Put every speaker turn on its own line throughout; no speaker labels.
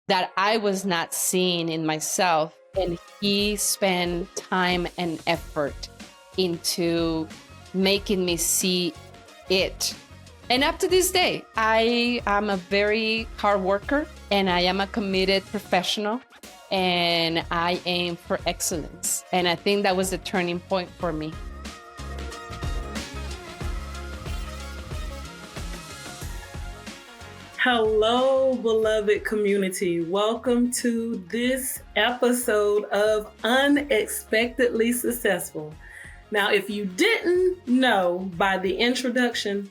that I was not seeing in myself. And he spent time and effort into making me see it. And up to this day, I am a very hard worker and I am a committed professional and I aim for excellence. And I think that was the turning point for me.
Hello, beloved community. Welcome to this episode of Unexpectedly Successful. Now, if you didn't know by the introduction,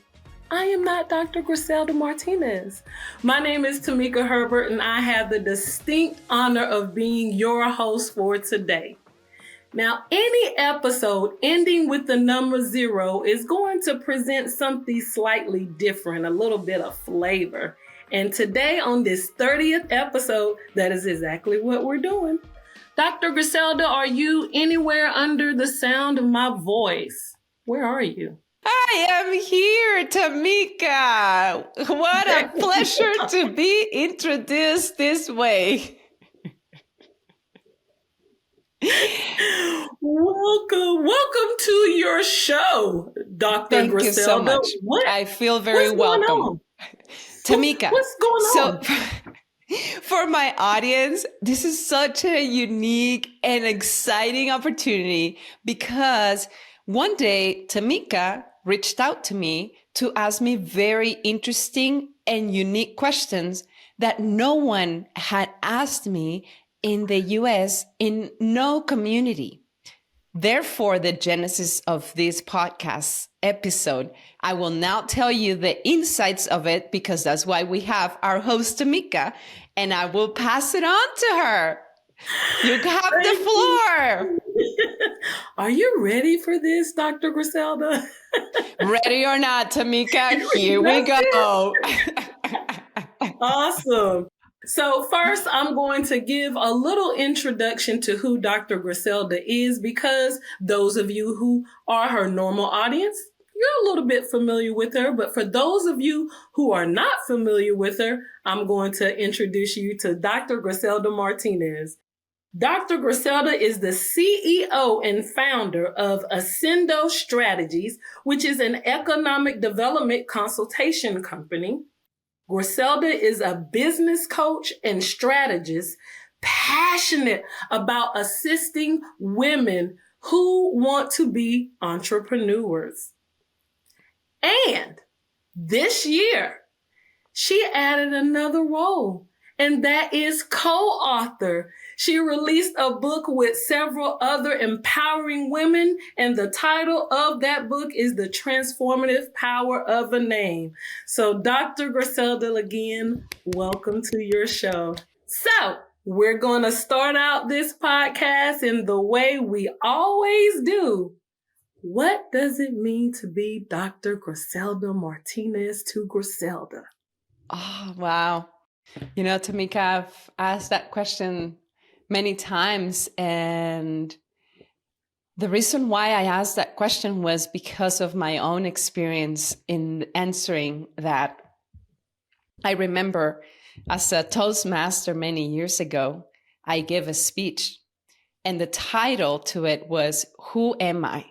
I am not Dr. Griselda Martinez. My name is Tamika Herbert, and I have the distinct honor of being your host for today. Now, any episode ending with the number 0 is going to present something slightly different, a little bit of flavor. And today on this 30th episode, that is exactly what we're doing. Dr. Griselda, are you anywhere under the sound of my voice? Where are you?
I am here, Tamika. What a pleasure to be introduced this way.
Welcome to your show, Dr.
Thank
Griselda.
you so much. I feel very welcome. Tamika,
what's going on?
So for my audience, this is such a unique and exciting opportunity because one day Tamika reached out to me to ask me very interesting and unique questions that no one had asked me in the US in no community. Therefore, the genesis of this podcast episode, I will now tell you the insights of it because that's why we have our host, Tamika, and I will pass it on to her. You have the floor.
Are you ready for this, Dr. Griselda?
Ready or not, Tamika, here we go.
Awesome. So first, I'm going to give a little introduction to who Dr. Griselda is because those of you who are her normal audience, you're a little bit familiar with her. But for those of you who are not familiar with her, I'm going to introduce you to Dr. Griselda Martinez. Dr. Griselda is the CEO and founder of Ascendo Strategies, which is an economic development consultation company. Griselda is a business coach and strategist passionate about assisting women who want to be entrepreneurs. And this year, she added another role, and that is co-author. She released a book with several other empowering women, and the title of that book is The Transformative Power of a Name. So, Dr. Griselda, again, welcome to your show. So, we're going to start out this podcast in the way we always do. What does it mean to be Dr. Griselda Martinez to Griselda?
Oh, wow. You know, Tamika, I've asked that question many times. And the reason why I asked that question was because of my own experience in answering that. I remember as a Toastmaster many years ago, I gave a speech and the title to it was, Who Am I?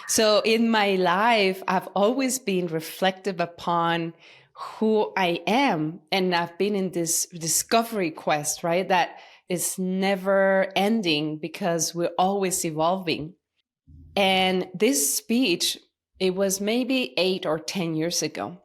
So in my life, I've always been reflective upon who I am. And I've been in this discovery quest, right? That is never ending because we're always evolving. And this speech, it was maybe 8 or 10 years ago.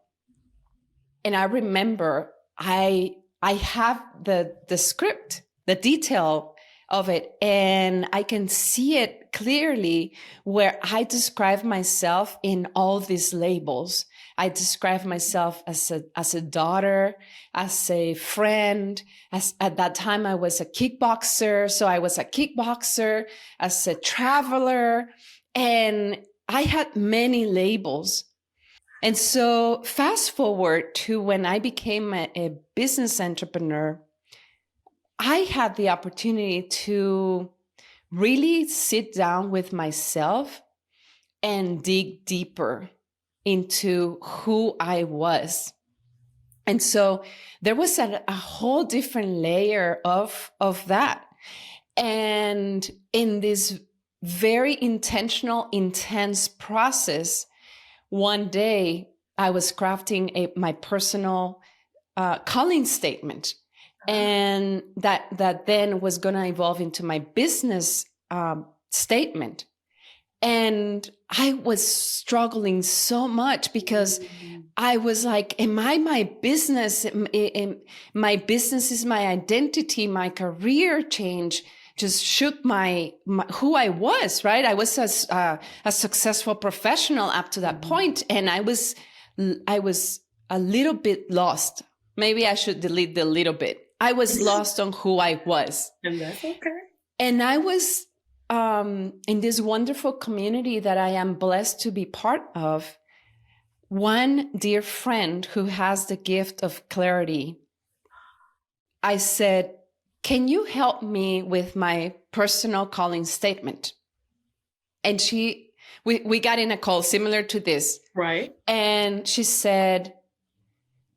And I remember I have the script, the detail of it, and I can see it clearly where I describe myself in all these labels. I describe myself as a daughter, as a friend. At that time, I was a kickboxer. So I was a kickboxer, as a traveler, and I had many labels. And so fast forward to when I became a business entrepreneur, I had the opportunity to really sit down with myself and dig deeper into who I was. And so there was a whole different layer of that. And in this very intentional, intense process, one day I was crafting my personal calling statement. And that then was going to evolve into my business statement. And I was struggling so much because I was like, am I my business? My business is my identity. My career change just shook my who I was, right? I was a successful professional up to that point, and I was a little bit lost. Maybe I should delete the little bit. I was lost on who I was.
And that's okay.
And I was in this wonderful community that I am blessed to be part of. One dear friend who has the gift of clarity, I said, can you help me with my personal calling statement? And we got in a call similar to this.
Right.
And she said,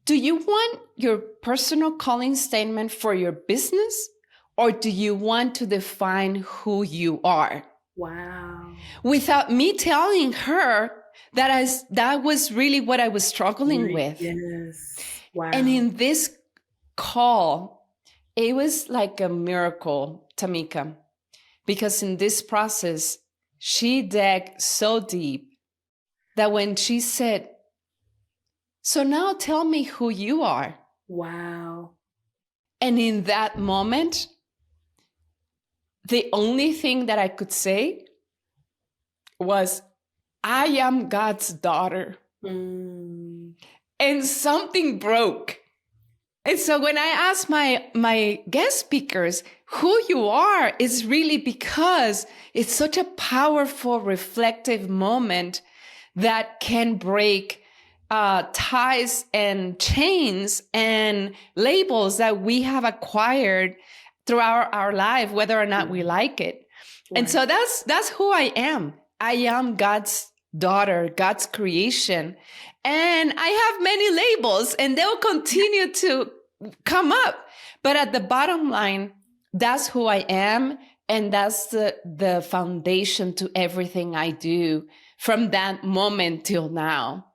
do you want your personal calling statement for your business, or do you want to define who you are?
Wow.
Without me telling her that was really what I was struggling with.
Yes. Wow.
And in this call, it was like a miracle, Tamika, because in this process, she dug so deep that when she said, so now tell me who you are.
Wow.
And in that moment, the only thing that I could say was, I am God's daughter. And something broke. And so when I asked my guest speakers who you are, it's really because it's such a powerful, reflective moment that can break ties and chains and labels that we have acquired throughout our life, whether or not we like it. Right. And so that's who I am. I am God's daughter, God's creation. And I have many labels, and they'll continue to come up. But at the bottom line, that's who I am. And that's the foundation to everything I do from that moment till now.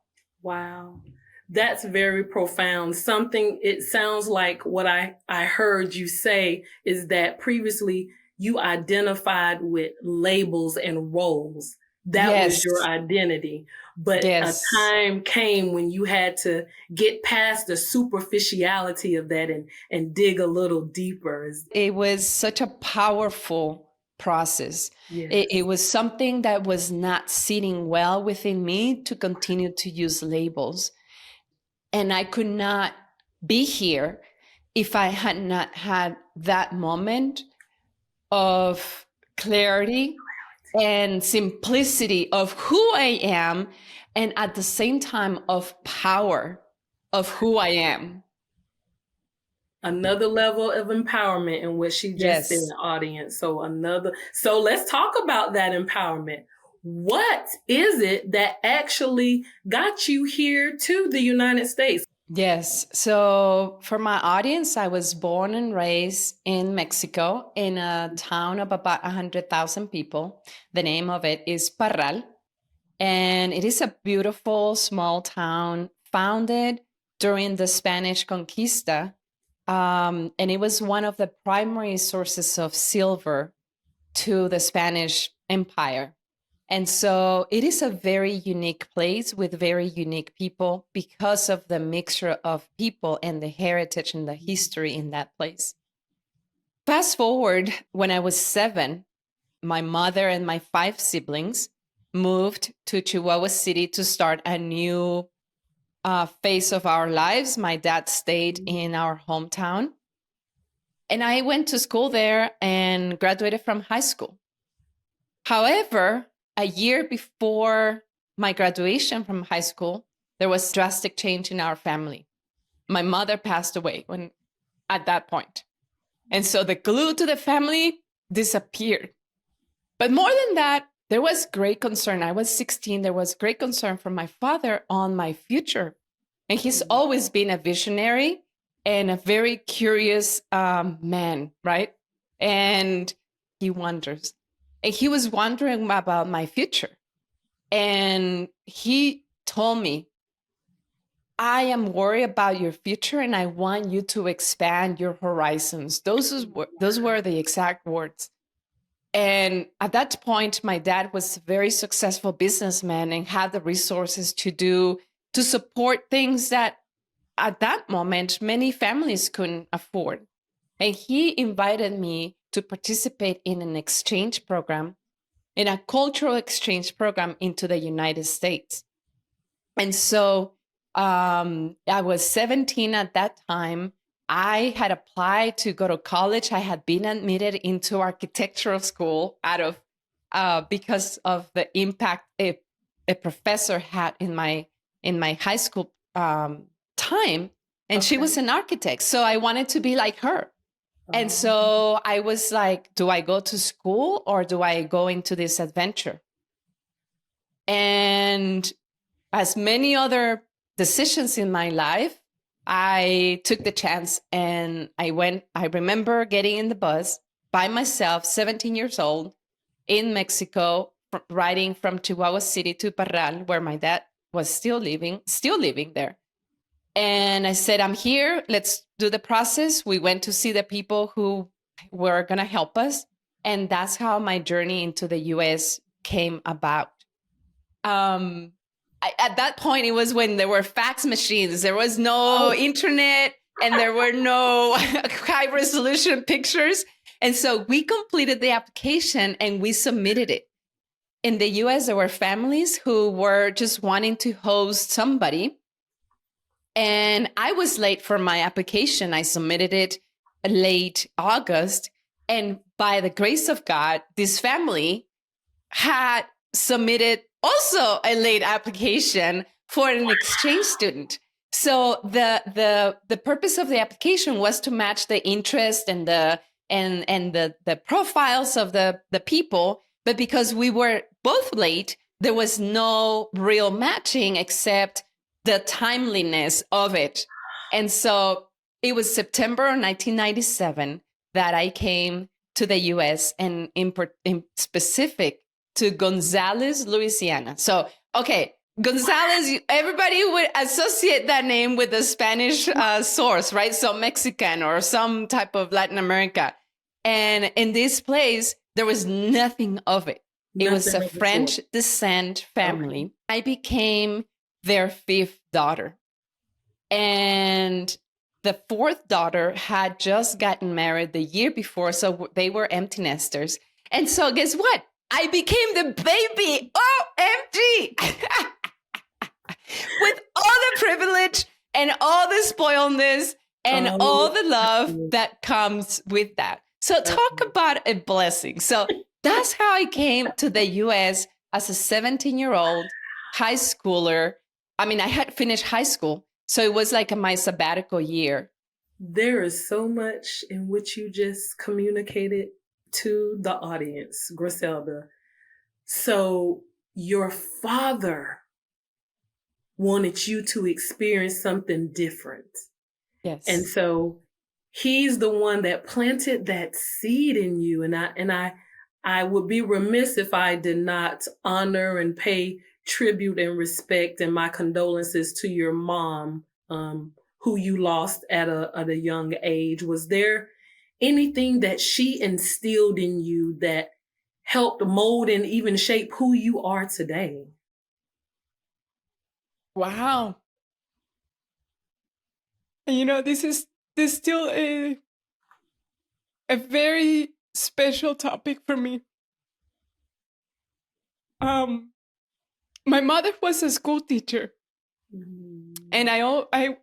Wow. That's very profound. It sounds like what I heard you say is that previously you identified with labels and roles. That was your identity. But a time came when you had to get past the superficiality of that and dig a little deeper.
It was such a powerful process. Yes. It was something that was not sitting well within me to continue to use labels. And I could not be here if I had not had that moment of clarity and simplicity of who I am, and at the same time of power of who I am.
Another level of empowerment in what she just said in the audience. So let's talk about that empowerment. What is it that actually got you here to the United States?
Yes. So for my audience, I was born and raised in Mexico in a town of about 100,000 people. The name of it is Parral. And it is a beautiful small town founded during the Spanish Conquista. And it was one of the primary sources of silver to the Spanish Empire. And so it is a very unique place with very unique people because of the mixture of people and the heritage and the history in that place. Fast forward, when I was 7, my mother and my 5 siblings moved to Chihuahua City to start a new phase of our lives. My dad stayed in our hometown. And I went to school there and graduated from high school. However, a year before my graduation from high school, there was drastic change in our family. My mother passed away at that point. And so the glue to the family disappeared. But more than that, there was great concern. I was 16. There was great concern from my father on my future And he's always been a visionary and a very curious man, right? And he wonders. And he was wondering about my future. And he told me, I am worried about your future and I want you to expand your horizons. Those were the exact words. And at that point, my dad was a very successful businessman and had the resources to support things that at that moment, many families couldn't afford. And he invited me to participate in an exchange program, in a cultural exchange program into the United States. And so I was 17 at that time. I had applied to go to college. I had been admitted into architectural school because of the impact a professor had in my high school time. And she was an architect. So I wanted to be like her. And so I was like, do I go to school or do I go into this adventure? And as many other decisions in my life, I took the chance and I went. I remember getting in the bus by myself, 17 years old, in Mexico, riding from Chihuahua City to Parral, where my dad was still living there. And I said, I'm here. Let's do the process. We went to see the people who were going to help us. And that's how my journey into the US came about. At that point, it was when there were fax machines. There was no internet and there were no high resolution pictures. And so we completed the application and we submitted it. In the US, there were families who were just wanting to host somebody. And I was late for my application. I submitted it late August. And by the grace of God, this family had submitted also a late application for an exchange student. So the purpose of the application was to match the interest and the profiles of the people. But because we were both late, there was no real matching except the timeliness of it. And so it was September 1997 that I came to the US and in specific to Gonzales, Louisiana. So, okay, Gonzales, everybody would associate that name with a Spanish source, right? So Mexican or some type of Latin America. And in this place, there was nothing of it. It was a French descent family. Okay. I became their fifth daughter. And the fourth daughter had just gotten married the year before, so they were empty nesters. And so guess what? I became the baby. OMG! With all the privilege and all the spoiledness and all the love that comes with that. So talk about a blessing. So that's how I came to the US as a 17-year-old high schooler. I mean, I had finished high school, so it was like my sabbatical year.
There is so much in which you just communicated to the audience, Griselda. So your father wanted you to experience something different.
Yes.
And so he's the one that planted that seed in you. And I would be remiss if I did not honor and pay tribute and respect and my condolences to your mom, who you lost at a young age. Was there anything that she instilled in you that helped mold and even shape who you are today?
Wow. And you know, this is still a very special topic for me. My mother was a school teacher. Mm-hmm. And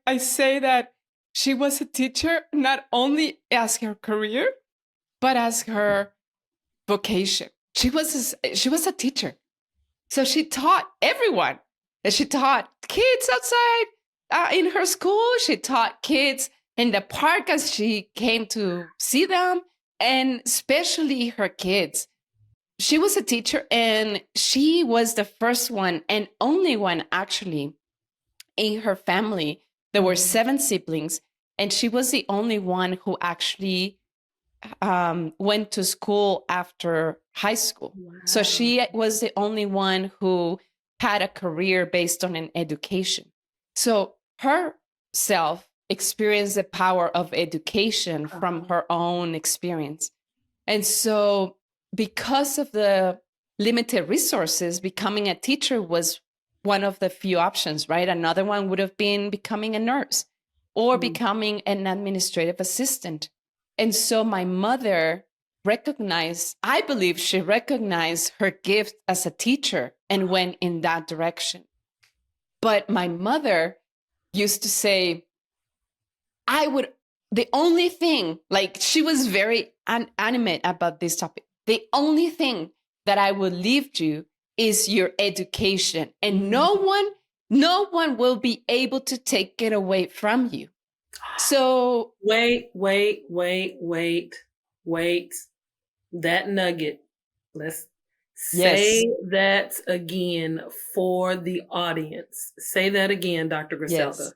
I say that she was a teacher not only as her career, but as her vocation. She was a teacher. So she taught everyone. And she taught kids outside in her school. She taught kids in the park as she came to see them, and especially her kids. She was a teacher, and she was the first one and only one actually in her family, there were 7 siblings, and she was the only one who actually went to school after high school.
Wow.
So she was the only one who had a career based on an education. So herself experienced the power of education from her own experience. And so because of the limited resources, becoming a teacher was one of the few options, right? Another one would have been becoming a nurse or becoming an administrative assistant. And so my mother recognized, I believe she recognized her gift as a teacher and went in that direction. But my mother used to say, the only thing, like she was very animate about this topic. The only thing that I will leave you is your education, and no one will be able to take it away from you. So
wait. That nugget. Let's say that again for the audience. Say that again, Dr. Griselda.
Yes.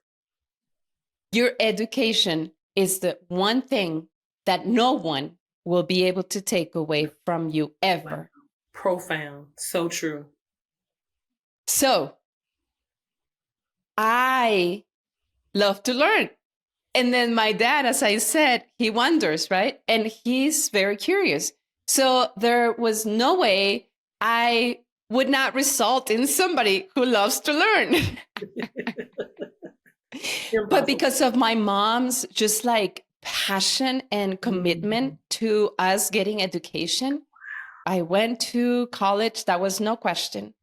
Your education is the one thing that no one will be able to take away from you ever.
Wow. Profound. So true.
So I love to learn. And then my dad, as I said, he wonders, right? And he's very curious. So there was no way I would not result in somebody who loves to learn. But because of my mom's just like passion and commitment to us getting education, I went to college. That was no question.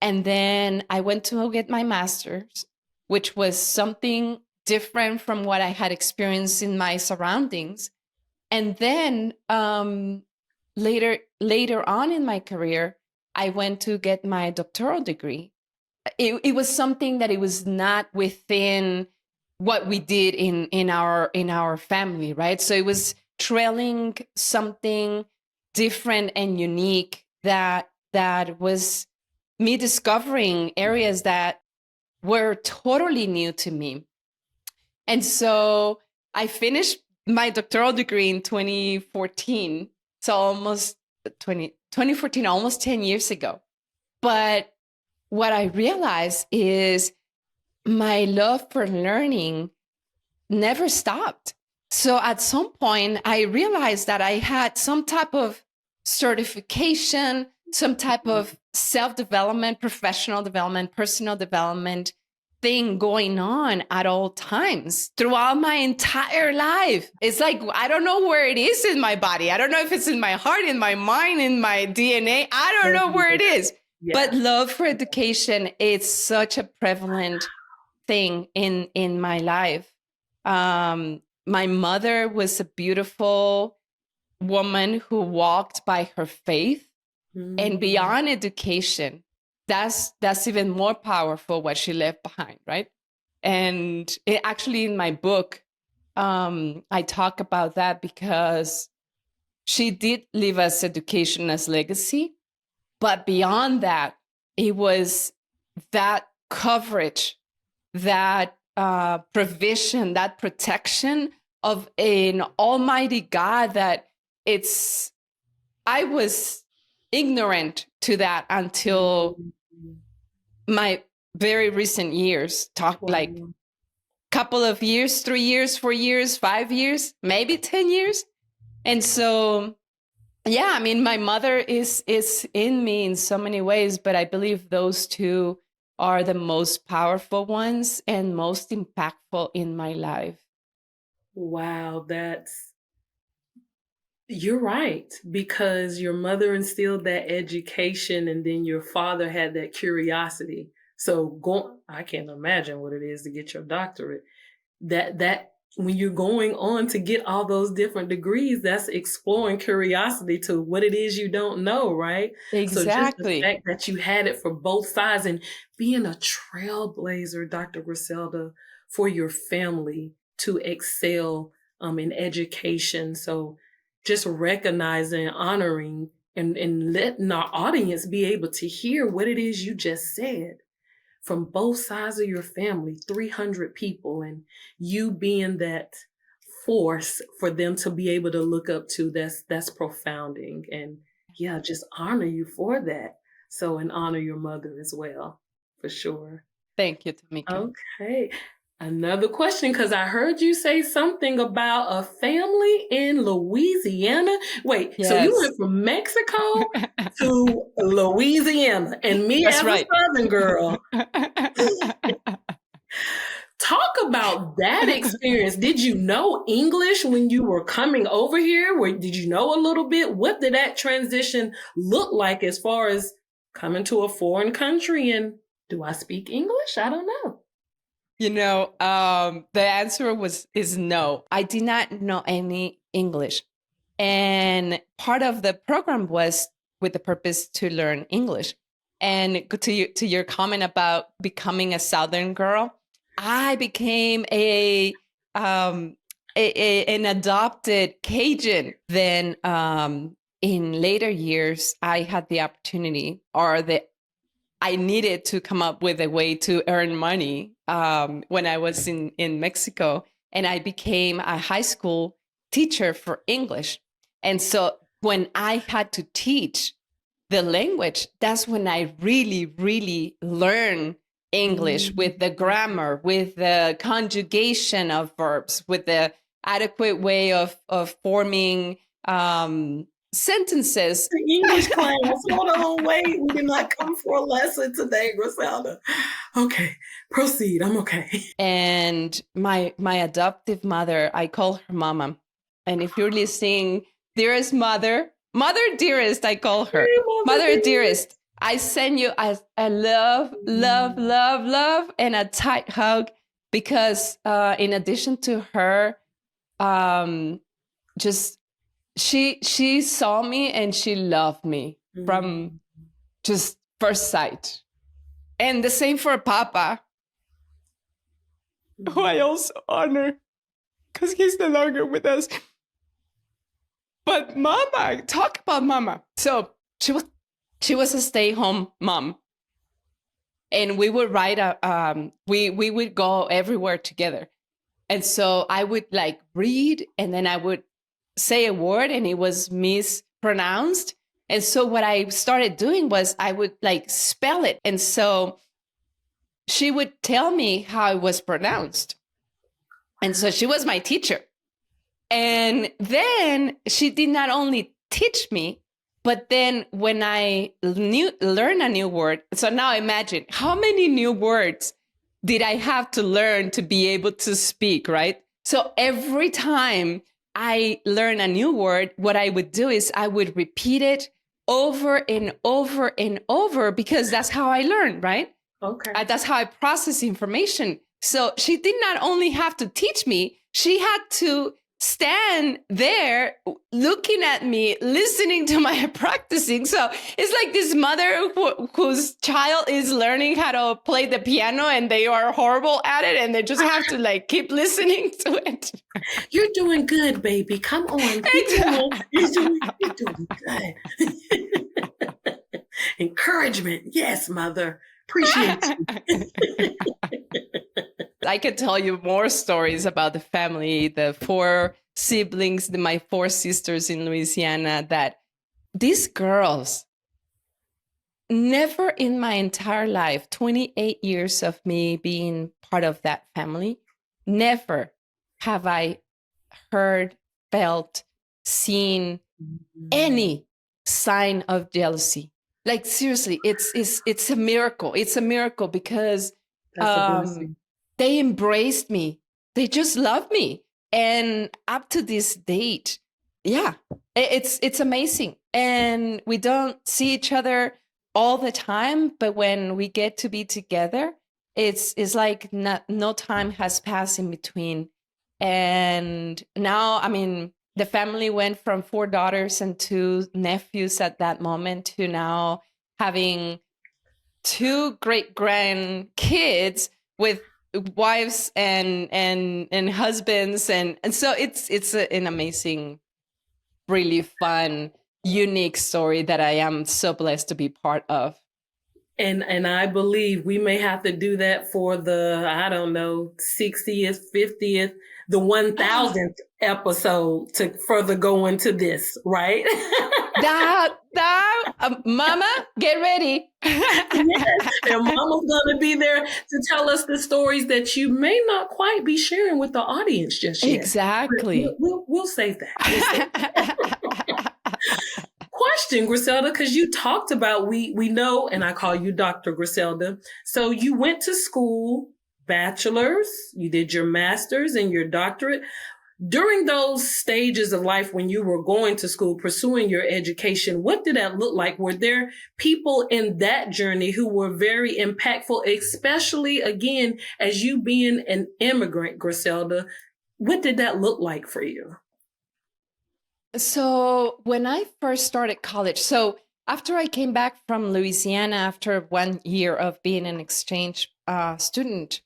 And then I went to get my master's, which was something different from what I had experienced in my surroundings. And then later on in my career, I went to get my doctoral degree. It was something that it was not within what we did in our family, right? So it was trailing something different and unique that was me discovering areas that were totally new to me. And so I finished my doctoral degree in 2014. So almost 2014, almost 10 years ago. But what I realized is my love for learning never stopped. So at some point, I realized that I had some type of certification, some type of self-development, professional development, personal development thing going on at all times throughout my entire life. It's like, I don't know where it is in my body. I don't know if it's in my heart, in my mind, in my DNA. I don't know where it is. Yeah. But love for education, it's such a prevalent thing in my life. My mother was a beautiful woman who walked by her faith, and beyond education, that's even more powerful what she left behind, right? And actually in my book, I talk about that because she did leave us education as legacy, but beyond that, it was that coverage, that provision, that protection of an almighty God that I was ignorant to that until my very recent years, like couple of years, 3 years, 4 years, 5 years, maybe 10 years. And so, yeah, I mean, my mother is in me in so many ways, but I believe those two are the most powerful ones and most impactful in my life.
Wow, you're right, because your mother instilled that education and then your father had that curiosity. So I can't imagine what it is to get your doctorate. That when you're going on to get all those different degrees, that's exploring curiosity to what it is you don't know, right?
Exactly.
So just the fact that you had it for both sides and being a trailblazer, Dr. Griselda, for your family to excel in education. So just recognizing, honoring, and letting our audience be able to hear what it is you just said. from both sides of your family, 300 people, and you being that force for them to be able to look up to, that's profounding. And yeah, just honor you for that. So, and honor your mother as well, for sure.
Thank you, Tamika.
Okay. Another question, because I heard you say something about a family in Louisiana. Wait, so you
Yes.
went from Mexico to Louisiana, and me
That's
as
right.
a Southern girl. Talk about that experience. Did you know English when you were coming over here? Did you know a little bit? What did that transition look like as far as coming to a foreign country? And do I speak English? I don't know.
The answer is no. I did not know any English. And part of the program was with the purpose to learn English. And to your comment about becoming a Southern girl, I became an adopted Cajun. Then in later years, I had the opportunity, I needed to come up with a way to earn money when I was in Mexico, and I became a high school teacher for English. And so when I had to teach the language, that's when I really, really learned English with the grammar, with the conjugation of verbs, with the adequate way of forming sentences.
The English class. Hold on, wait. We did not come for a lesson today, Griselda. Okay, proceed. I'm okay.
And my adoptive mother, I call her Mama. And if you're listening, dearest mother dearest, I call her.
Hey,
Mother dearest, I send you a love, love, love, love, and a tight hug, because in addition to her, just she saw me and she loved me from just first sight. And the same for Papa, who I also honor because he's no longer with us. But Mama, talk about Mama. So she was a stay-home mom, and we would write we would go everywhere together. And so I would like read, and then I would say a word and it was mispronounced. And so what I started doing was I would like spell it. And so she would tell me how it was pronounced. And so she was my teacher. And then she did not only teach me, but then when I learn a new word, so now imagine how many new words did I have to learn to be able to speak, right? So every time I learn a new word, what I would do is I would repeat it over and over and over, because that's how I learn, right?
Okay.
That's how I process information. So she did not only have to teach me, she had to stand there looking at me, listening to my practicing. So it's like this mother whose child is learning how to play the piano and they are horrible at it, and they just have to like keep listening to it.
You're doing good, baby. Come on. You're doing good. Encouragement. Yes, mother. Appreciate you.
I could tell you more stories about the family, the 4 siblings, my 4 sisters in Louisiana, that these girls, never in my entire life, 28 years of me being part of that family, never have I heard, felt, seen any sign of jealousy. Like seriously, it's a miracle. It's a miracle because they embraced me. They just love me. And up to this date, yeah, it's amazing. And we don't see each other all the time, but when we get to be together, it's like no time has passed in between. And now, I mean, the family went from 4 daughters and 2 nephews at that moment to now having 2 great grandkids with wives and husbands, and so it's an amazing, really fun, unique story that I am so blessed to be part of.
And I believe we may have to do that for the, I don't know, 60th, 50th, the 1000th episode to further go into this, right?
Mama, get ready.
Yes. And Mama's going to be there to tell us the stories that you may not quite be sharing with the audience just yet.
Exactly.
We'll save that. Question, Griselda, because you talked about, we know, and I call you Dr. Griselda. So you went to school, bachelor's, you did your master's and your doctorate. During those stages of life when you were going to school, pursuing your education, what did that look like? Were there people in that journey who were very impactful, especially, again, as you being an immigrant, Griselda? What did that look like for you?
So when I first started college, so after I came back from Louisiana after 1 year of being an exchange student,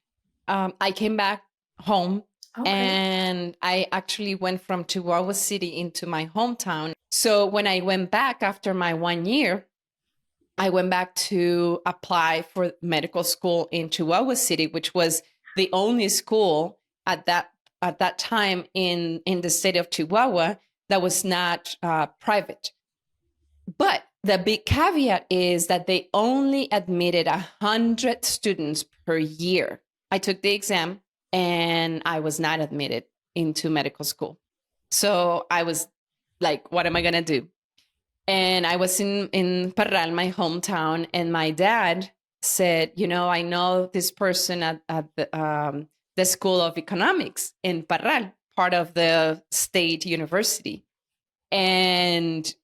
I came back home. Okay. And I actually went from Chihuahua City into my hometown. So when I went back after my 1 year, I went back to apply for medical school in Chihuahua City, which was the only school at that time in the state of Chihuahua that was not private. But the big caveat is that they only admitted 100 students per year. I took the exam and I was not admitted into medical school. So I was like, what am I going to do? And I was in Parral, my hometown, and my dad said, I know this person at the School of Economics in Parral, part of the state university. And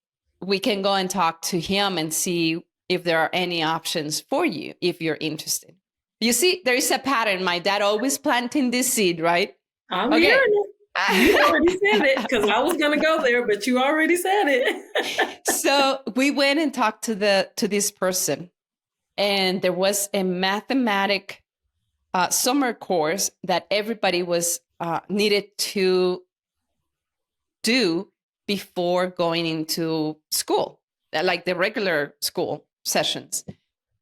we can go and talk to him and see if there are any options for you if you're interested. You see, there is a pattern. My dad always planting this seed, right?
I'm hearing it. You already said it because I was going to go there, but you already said it.
So we went and talked to this person, and there was a mathematic summer course that everybody was needed to do before going into school, like the regular school sessions.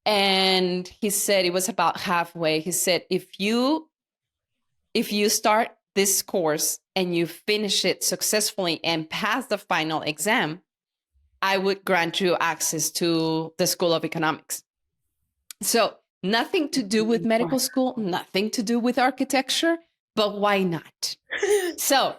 And he said it was about halfway. He said, if you start this course and you finish it successfully and pass the final exam, I would grant you access to the School of Economics. So nothing to do with medical school, nothing to do with architecture, but why not? So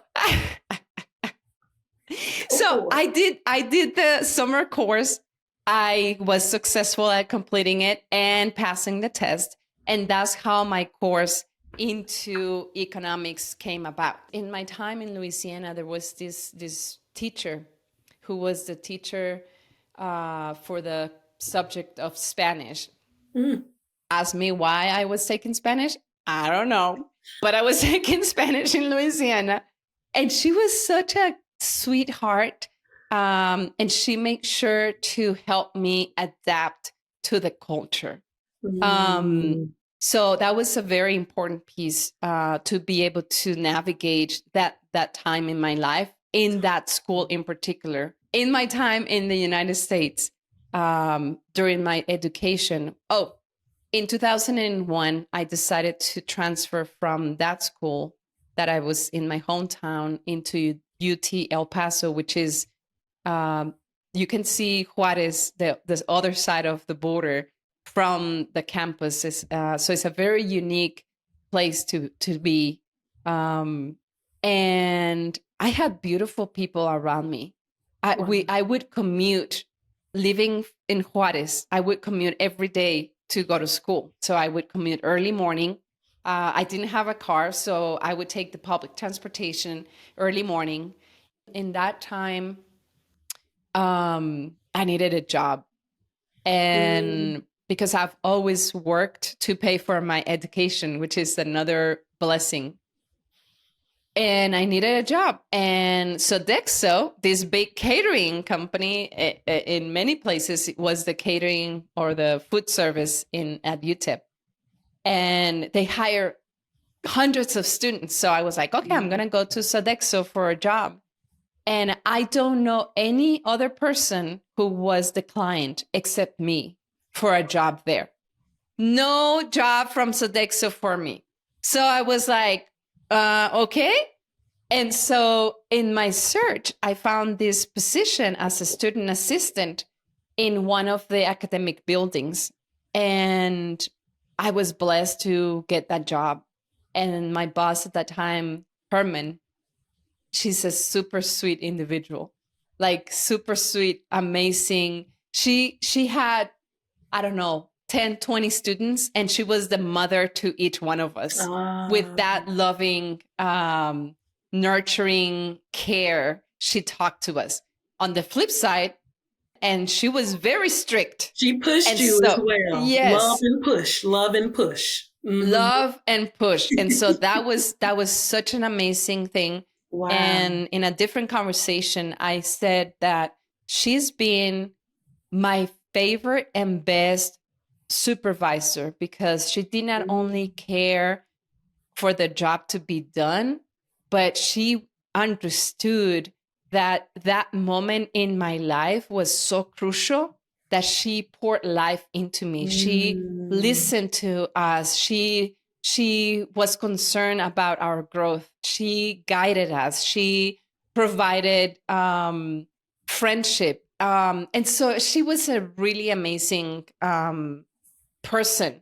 I did the summer course. I was successful at completing it and passing the test. And that's how my course into economics came about. In my time in Louisiana, there was this teacher who was the teacher for the subject of Spanish. Ask me why I was taking Spanish. I don't know, but I was taking Spanish in Louisiana. And she was such a sweetheart. And she made sure to help me adapt to the culture. So that was a very important piece to be able to navigate that time in my life, in that school in particular. In my time in the United States, during my education, in 2001, I decided to transfer from that school that I was in my hometown into UT El Paso, which is you can see Juarez, the other side of the border from the campus. So it's a very unique place to be. And I had beautiful people around me. I would commute, living in Juarez. I would commute every day to go to school. So I would commute early morning. I didn't have a car, so I would take the public transportation early morning. In that time, I needed a job. And because I've always worked to pay for my education, which is another blessing. And I needed a job. And Sodexo, this big catering company in many places, it was the catering or the food service at UTEP. And they hire hundreds of students. So I was like, okay, I'm going to go to Sodexo for a job. And I don't know any other person who was the client except me. for a job there. No job from Sodexo for me. So I was like, okay. And so in my search, I found this position as a student assistant in one of the academic buildings. And I was blessed to get that job. And my boss at that time, Herman, she's a super sweet individual, like super sweet, amazing. She had, I don't know, 10, 20 students, and she was the mother to each one of us with that loving, nurturing care. She talked to us. On the flip side, and she was very strict.
She pushed you as well.
Yes.
Love and push, love and push. Mm-hmm.
Love and push. And so that was such an amazing thing.
Wow.
And in a different conversation, I said that she's been my favorite and best supervisor because she did not only care for the job to be done, but she understood that that moment in my life was so crucial that she poured life into me. She listened to us. She was concerned about our growth. She guided us. She provided friendship. And so she was a really amazing person.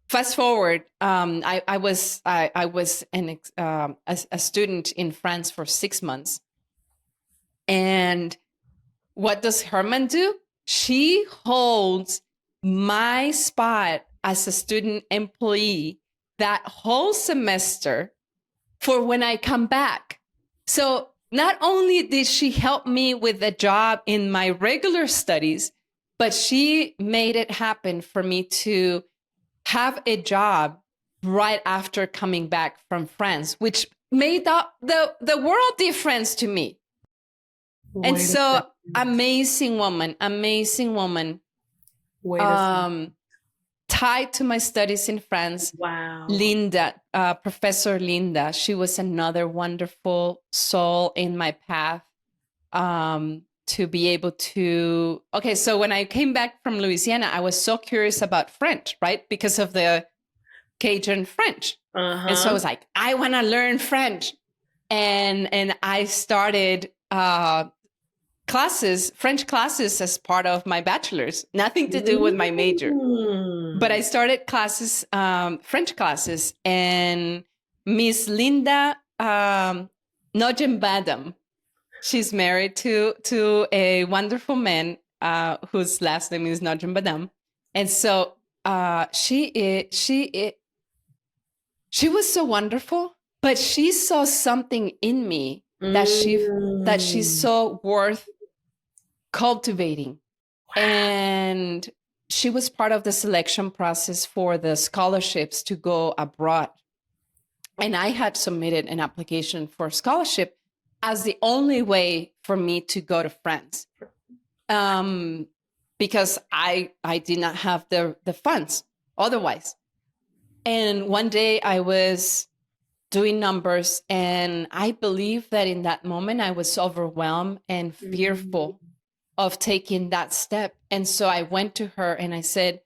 Fast forward, I was a student in France for 6 months. And what does Herman do? She holds my spot as a student employee that whole semester for when I come back. So not only did she help me with the job in my regular studies, but she made it happen for me to have a job right after coming back from France, which made the world difference to me. And so amazing woman, tied to my studies in France.
Wow.
Linda, Professor Linda, she was another wonderful soul in my path to be able to, okay, so when I came back from Louisiana, I was so curious about French, right? Because of the Cajun French. And so I was like, I want to learn French. And I started French classes as part of my bachelor's, nothing to do with my major. But I started classes, French classes, and Miss Linda Nogembadam, she's married to a wonderful man whose last name is Nogembadam. And so she was so wonderful, but she saw something in me that she saw worth cultivating. And she was part of the selection process for the scholarships to go abroad. And I had submitted an application for a scholarship as the only way for me to go to France. Because I did not have the funds otherwise. And one day I was doing numbers, and I believe that in that moment I was overwhelmed and fearful of taking that step. And so I went to her and I said,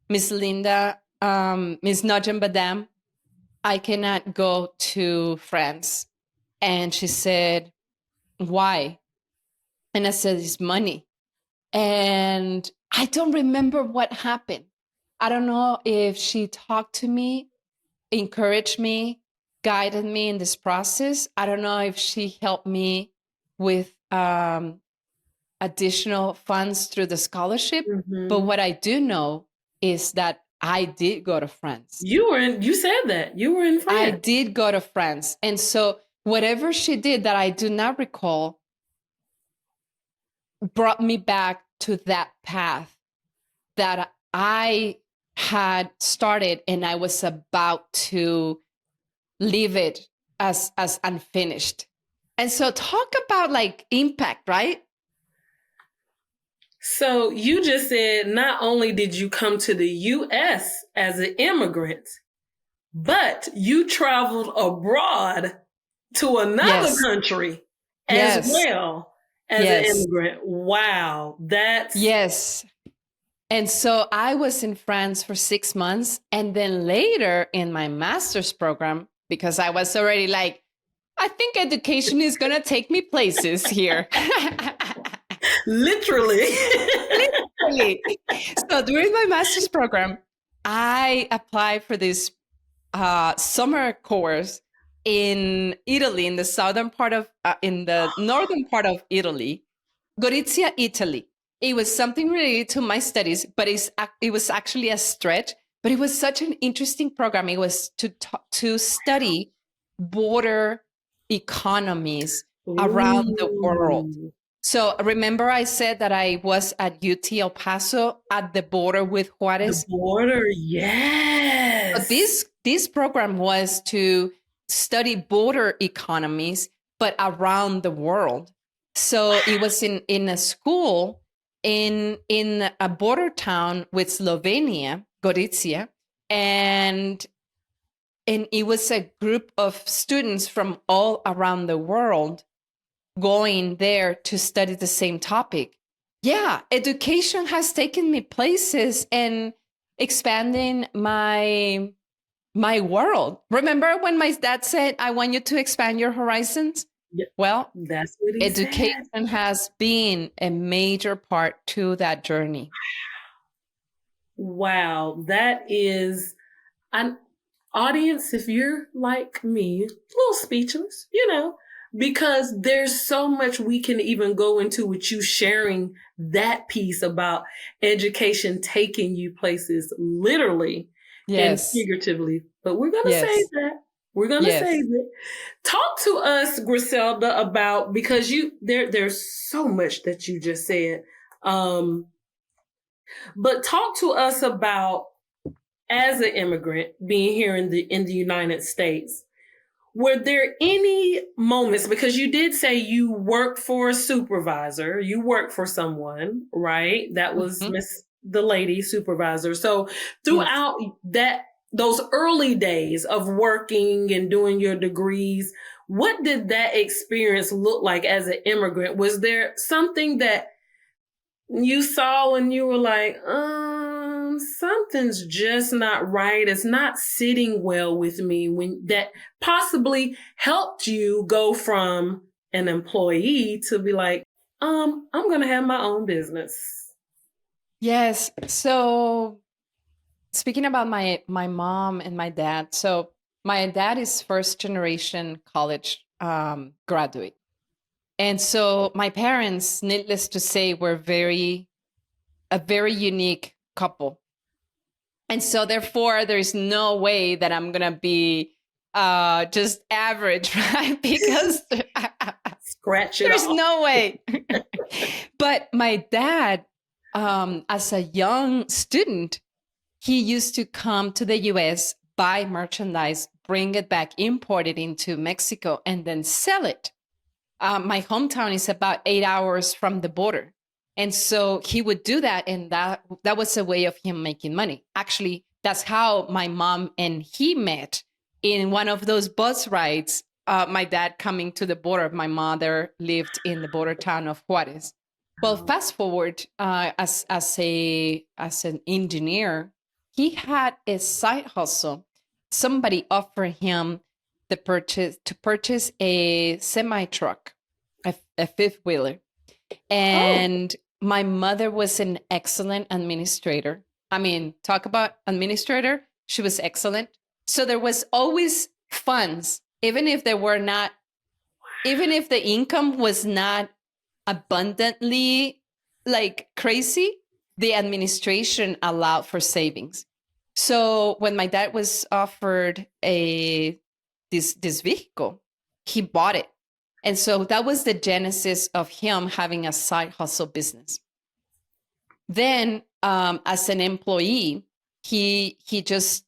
Miss Linda, Miss Nogembadam, I cannot go to France. And she said, why? And I said, it's money. And I don't remember what happened. I don't know if she talked to me, encouraged me, guided me in this process. I don't know if she helped me with additional funds through the scholarship. But what I do know is that I did go to France.
You said that you were in France.
I did go to France. And so whatever she did that I do not recall brought me back to that path that I had started, and I was about to leave it as unfinished. And so talk about like impact, right?
So you just said not only did you come to the U.S. as an immigrant, but you traveled abroad to another country as well as an immigrant. Wow. That's...
Yes. And so I was in France for 6 months. And then later in my master's program, because I was already like, I think education is going to take me places here.
Literally.
Literally. So during my master's program, I applied for this summer course in Italy, in the northern part of Italy, Gorizia, Italy. It was something related to my studies, but it was actually a stretch. But it was such an interesting program. It was to study border economies around the world.
Ooh.
So remember I said that I was at UT El Paso at the border with Juarez?
The border,
But
yes.
this program was to study border economies, but around the world. So it was in a school in a border town with Slovenia, Gorizia, and it was a group of students from all around the world going there to study the same topic. Yeah, education has taken me places and expanding my world. Remember when my dad said, I want you to expand your horizons?
Yep.
Well,
That's what he
education
said.
has been a major part to that journey.
Wow, that is an audience. If you're like me, a little speechless, because there's so much we can even go into with you sharing that piece about education taking you places literally and
Yes.
figuratively. But we're going to save
Yes.
that. We're going to save it. Talk to us, Griselda, about, because there's so much that you just said. But talk to us about, as an immigrant being here in the United States, were there any moments, because you did say you worked for a supervisor, you worked for someone, right? That was the lady supervisor. So throughout those early days of working and doing your degrees, what did that experience look like as an immigrant? Was there something that you saw and you were like, something's just not right. It's not sitting well with me, when that possibly helped you go from an employee to be like, I'm going to have my own business?
Yes. So speaking about my mom and my dad, so my dad is first generation college graduate. And so my parents, needless to say, were a very unique couple. And so therefore, there's no way that I'm going to be just average, right? Because
Scratch it
there's
off.
no way. But my dad, as a young student, he used to come to the US, buy merchandise, bring it back, import it into Mexico, and then sell it. My hometown is about 8 hours from the border. And so he would do that. And that was a way of him making money. Actually, that's how my mom and he met, in one of those bus rides. My dad coming to the border. My mother lived in the border town of Juarez. Well, fast forward, as an engineer, he had a side hustle. Somebody offered him to purchase a semi truck, a fifth wheeler. And my mother was an excellent administrator. I mean, talk about administrator. She was excellent. So there was always funds, even if there were not, even if the income was not abundantly like crazy, the administration allowed for savings. So when my dad was offered this vehicle, he bought it. And so that was the genesis of him having a side hustle business. Then as an employee, he just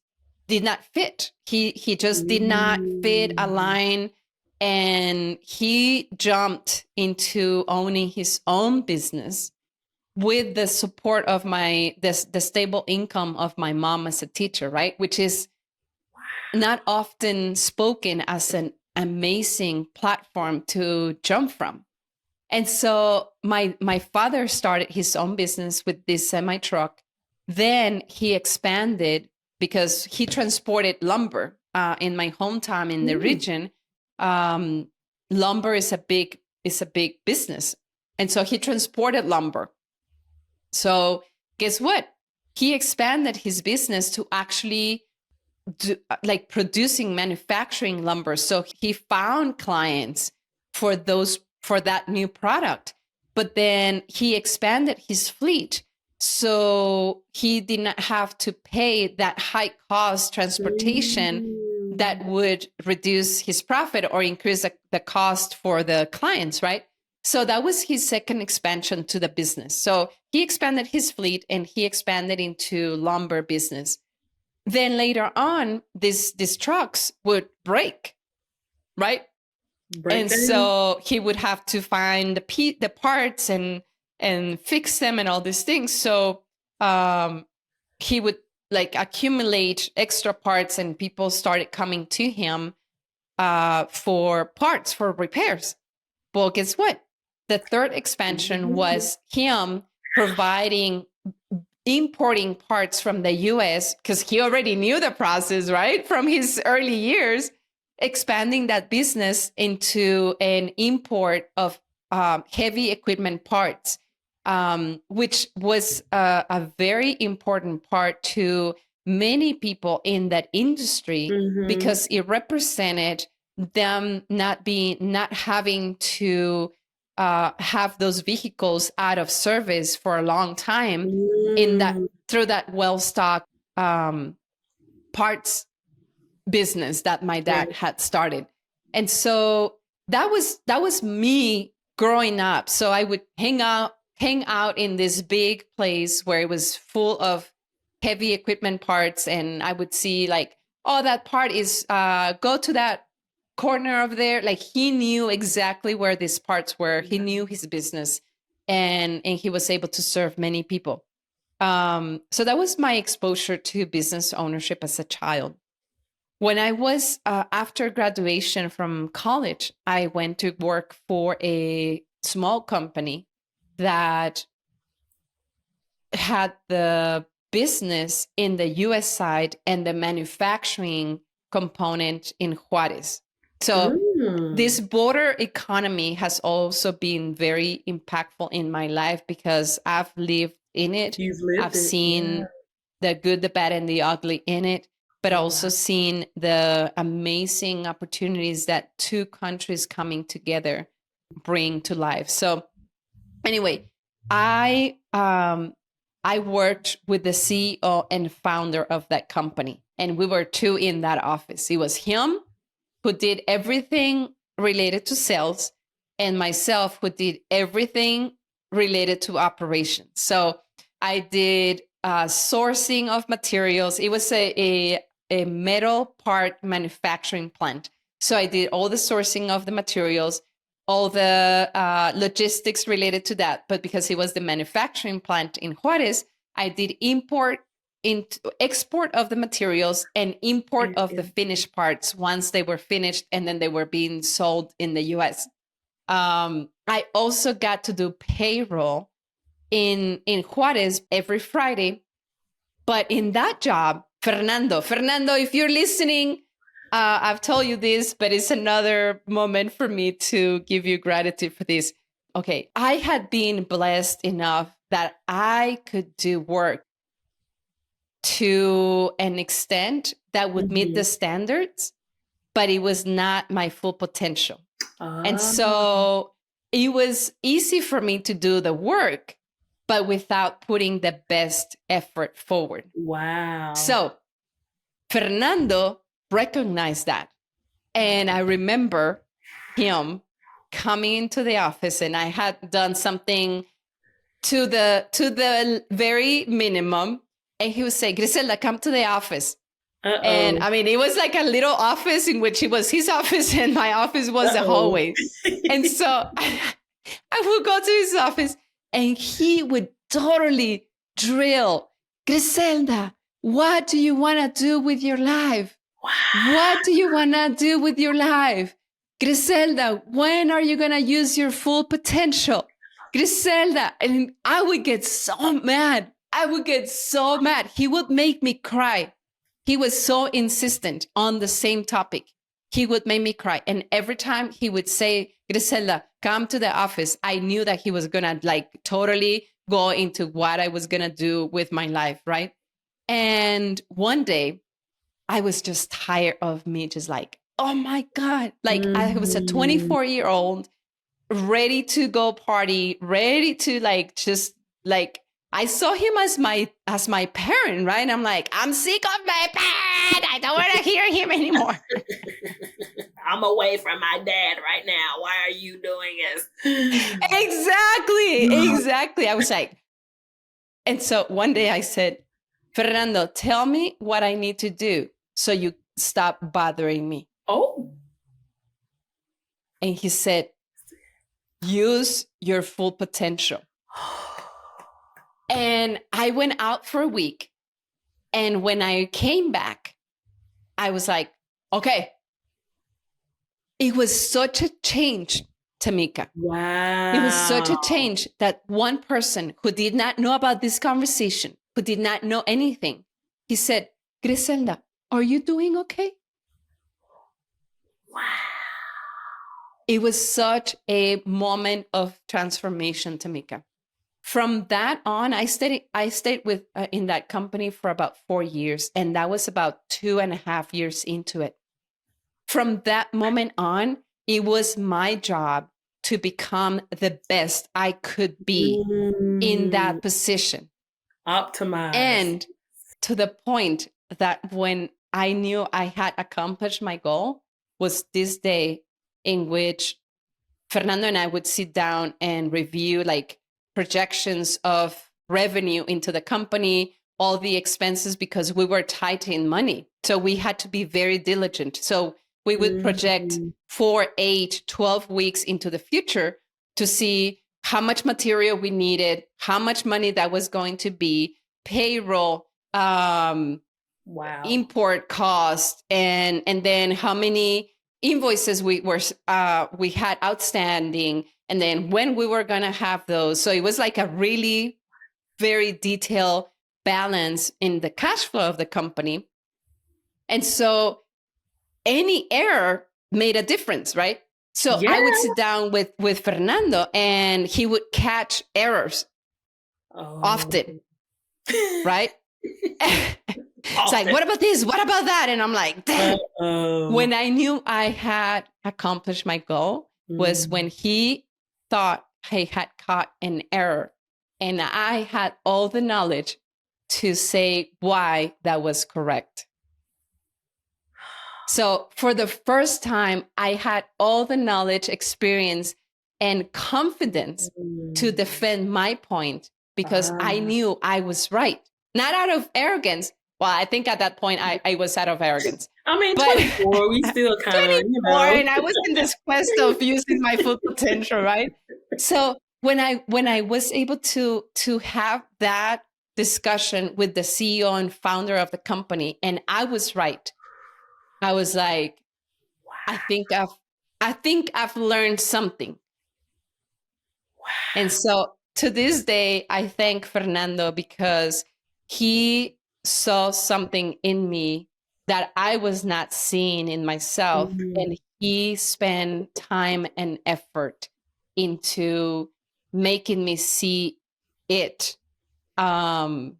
did not fit. He just did not fit, align, and he jumped into owning his own business with the support of the stable income of my mom as a teacher, right? Which is not often spoken as an amazing platform to jump from. And so my father started his own business with this semi truck. Then he expanded because he transported lumber in my hometown in the region. Lumber is a big business. And so he transported lumber. So guess what? He expanded his business to actually producing, manufacturing lumber. So he found clients for that new product. But then he expanded his fleet. So he did not have to pay that high cost transportation that would reduce his profit or increase the cost for the clients, right? So that was his second expansion to the business. So he expanded his fleet and he expanded into lumber business. Then later on, these trucks would break, right? So he would have to find the parts and fix them and all these things. So he would accumulate extra parts, and people started coming to him for parts, for repairs. Well, guess what? The third expansion was him importing parts from the US, because he already knew the process, right? From his early years, expanding that business into an import of heavy equipment parts, which was a very important part to many people in that industry, because it represented them not having to have those vehicles out of service for a long time through that well-stocked parts business that my dad had started. And so that was me growing up. So I would hang out in this big place where it was full of heavy equipment parts, and I would see that part is go to that corner over there. He knew exactly where these parts were. He knew his business, and he was able to serve many people. So that was my exposure to business ownership as a child. When I was after graduation from college, I went to work for a small company that had the business in the US side and the manufacturing component in Juarez. So this border economy has also been very impactful in my life, because I've lived in it. I've seen the good, the bad, and the ugly in it, but also seen the amazing opportunities that two countries coming together bring to life. So anyway, I worked with the CEO and founder of that company, and we were two in that office. It was him, who did everything related to sales, and myself, who did everything related to operations. So I did sourcing of materials. It was a metal part manufacturing plant. So I did all the sourcing of the materials, all the logistics related to that. But because it was the manufacturing plant in Juarez, I did export of the materials and import of the finished parts once they were finished, and then they were being sold in the US. I also got to do payroll in Juarez every Friday. But in that job, Fernando, if you're listening, I've told you this, but it's another moment for me to give you gratitude for this. Okay, I had been blessed enough that I could do work to an extent that would meet the standards, but it was not my full potential. And so it was easy for me to do the work, but without putting the best effort forward.
Wow.
So Fernando recognized that. And I remember him coming into the office, and I had done something to the very minimum. And he would say, Griselda, come to the office. And I mean, it was like a little office in which it was his office and my office was the hallway. And so I would go to his office, and he would totally drill, Griselda, what do you want to do with your life? Wow. What do you want to do with your life? Griselda, when are you going to use your full potential? Griselda. And I would get so mad. I would get so mad. He would make me cry. He was so insistent on the same topic. He would make me cry. And every time he would say, Griselda, come to the office, I knew that he was going to like totally go into what I was going to do with my life, right? And one day I was just tired of me just like, oh my God. Like I was a 24-year-old ready to go party, ready to like, just like, I saw him as my parent, right? And I'm like, I'm sick of my parent. I don't want to hear him anymore.
I'm away from my dad right now. Why are you doing this?
Exactly. I was like, and so one day I said, Fernando, tell me what I need to do so you stop bothering me.
Oh.
And he said, use your full potential. And I went out for a week. And when I came back, I was like, okay. It was such a change, Tamika.
Wow.
It was such a change that one person who did not know about this conversation, who did not know anything, he said, Griselda, are you doing okay?
Wow.
It was such a moment of transformation, Tamika. From that on, I stayed with in that company for about 4 years, and that was about 2.5 years into it. From that moment on, it was my job to become the best I could be in that position.
Optimize.
And to the point that when I knew I had accomplished my goal was this day in which Fernando and I would sit down and review like projections of revenue into the company, all the expenses, because we were tight in money. So we had to be very diligent. So we would project 4, 8, 12 weeks into the future to see how much material we needed, how much money that was going to be, payroll, import cost, and then how many invoices we had outstanding, and then when we were going to have those. So it was like a really very detailed balance in the cash flow of the company. And so any error made a difference, right? So I would sit down with Fernando and he would catch errors often, right? It's like, what about this? What about that? And I'm like, damn. When I knew I had accomplished my goal was when he thought I had caught an error and I had all the knowledge to say why that was correct. So for the first time, I had all the knowledge, experience, and confidence to defend my point because I knew I was right. Not out of arrogance. Well, I think at that point, I was out of arrogance.
I mean, 24, we still kind of,
24, and I was in this quest of using my full potential, right? So when I was able to have that discussion with the CEO and founder of the company, and I was right, I was like, wow. I think I've learned something. Wow. And so to this day, I thank Fernando because he saw something in me that I was not seeing in myself. And he spent time and effort into making me see it. And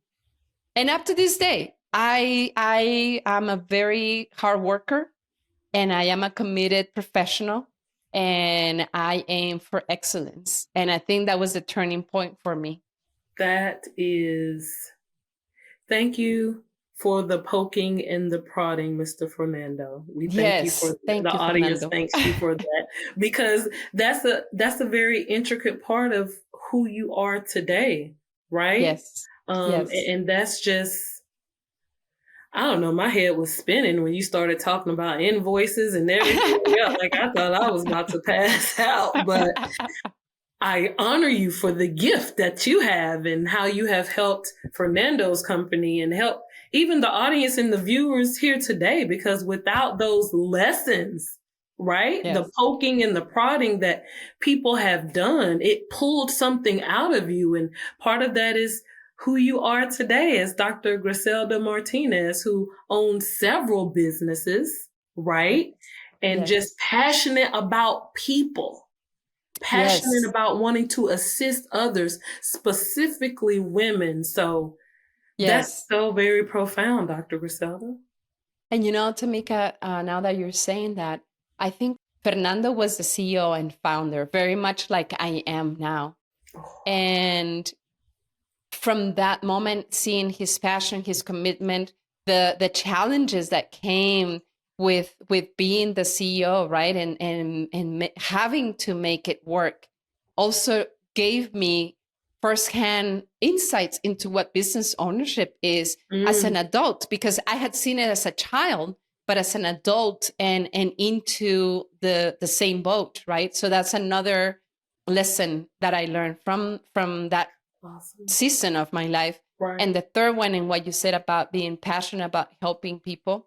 up to this day, I am a very hard worker and I am a committed professional and I aim for excellence. And I think that was the turning point for me.
Thank you for the poking and the prodding, Mr. Fernando. We thank you for the audience. Thanks you for that, because that's a very intricate part of who you are today, right?
Yes. Yes.
And that's just, I don't know, my head was spinning when you started talking about invoices and everything. Yeah, like I thought I was about to pass out, but I honor you for the gift that you have and how you have helped Fernando's company and help even the audience and the viewers here today, because without those lessons, right? Yes. The poking and the prodding that people have done, it pulled something out of you. And part of that is who you are today as Dr. Griselda Martinez, who owns several businesses, right? And
Yes.
just passionate about people, passionate
Yes.
about wanting to assist others, specifically women. So that's
Yes.
so very profound, Dr. Griselda.
And Tamika, now that you're saying that, I think Fernando was the CEO and founder, very much like I am now. And from that moment, seeing his passion, his commitment, the challenges that came with being the CEO, right, and having to make it work, also gave me firsthand insights into what business ownership is as an adult, because I had seen it as a child, but as an adult and into the same boat, right? So that's another lesson that I learned from that
Awesome.
season of my life.
Right.
And the third one, in what you said about being passionate about helping people.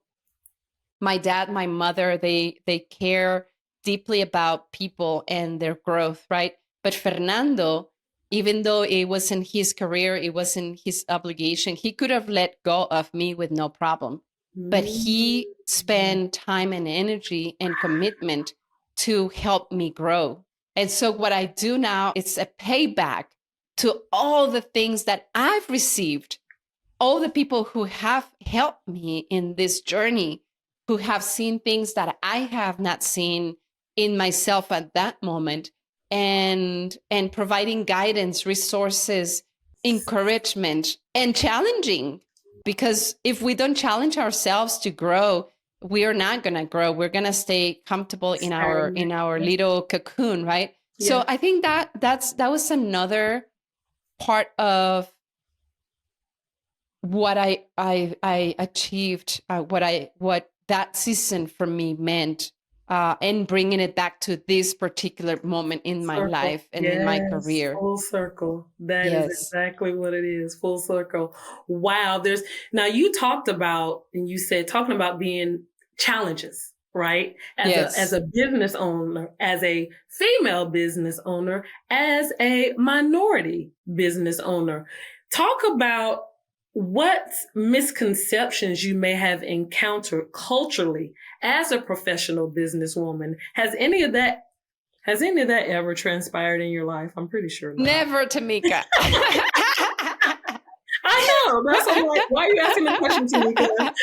My dad, my mother, they care deeply about people and their growth, right? But Fernando, even though it wasn't his career, it wasn't his obligation, he could have let go of me with no problem. But he spent time and energy and commitment to help me grow. And so what I do now, it's a payback to all the things that I've received, all the people who have helped me in this journey, who have seen things that I have not seen in myself at that moment, and providing guidance, resources, encouragement, and challenging. Because if we don't challenge ourselves to grow, we are not going to grow. We're going to stay comfortable in our little cocoon, right? Yeah. So I think that was another part of what I achieved, what that season for me meant, and bringing it back to this particular moment in my life and in my career.
Full circle. That is exactly what it is. Full circle. Wow. Now you talked about, and you said talking about being challenges, right? As a business owner, as a female business owner, as a minority business owner. Talk about what misconceptions you may have encountered culturally as a professional businesswoman. Has any of that ever transpired in your life? I'm pretty sure not.
Never, Tamika.
I know. That's why I'm like, why are you asking the question, Tamika?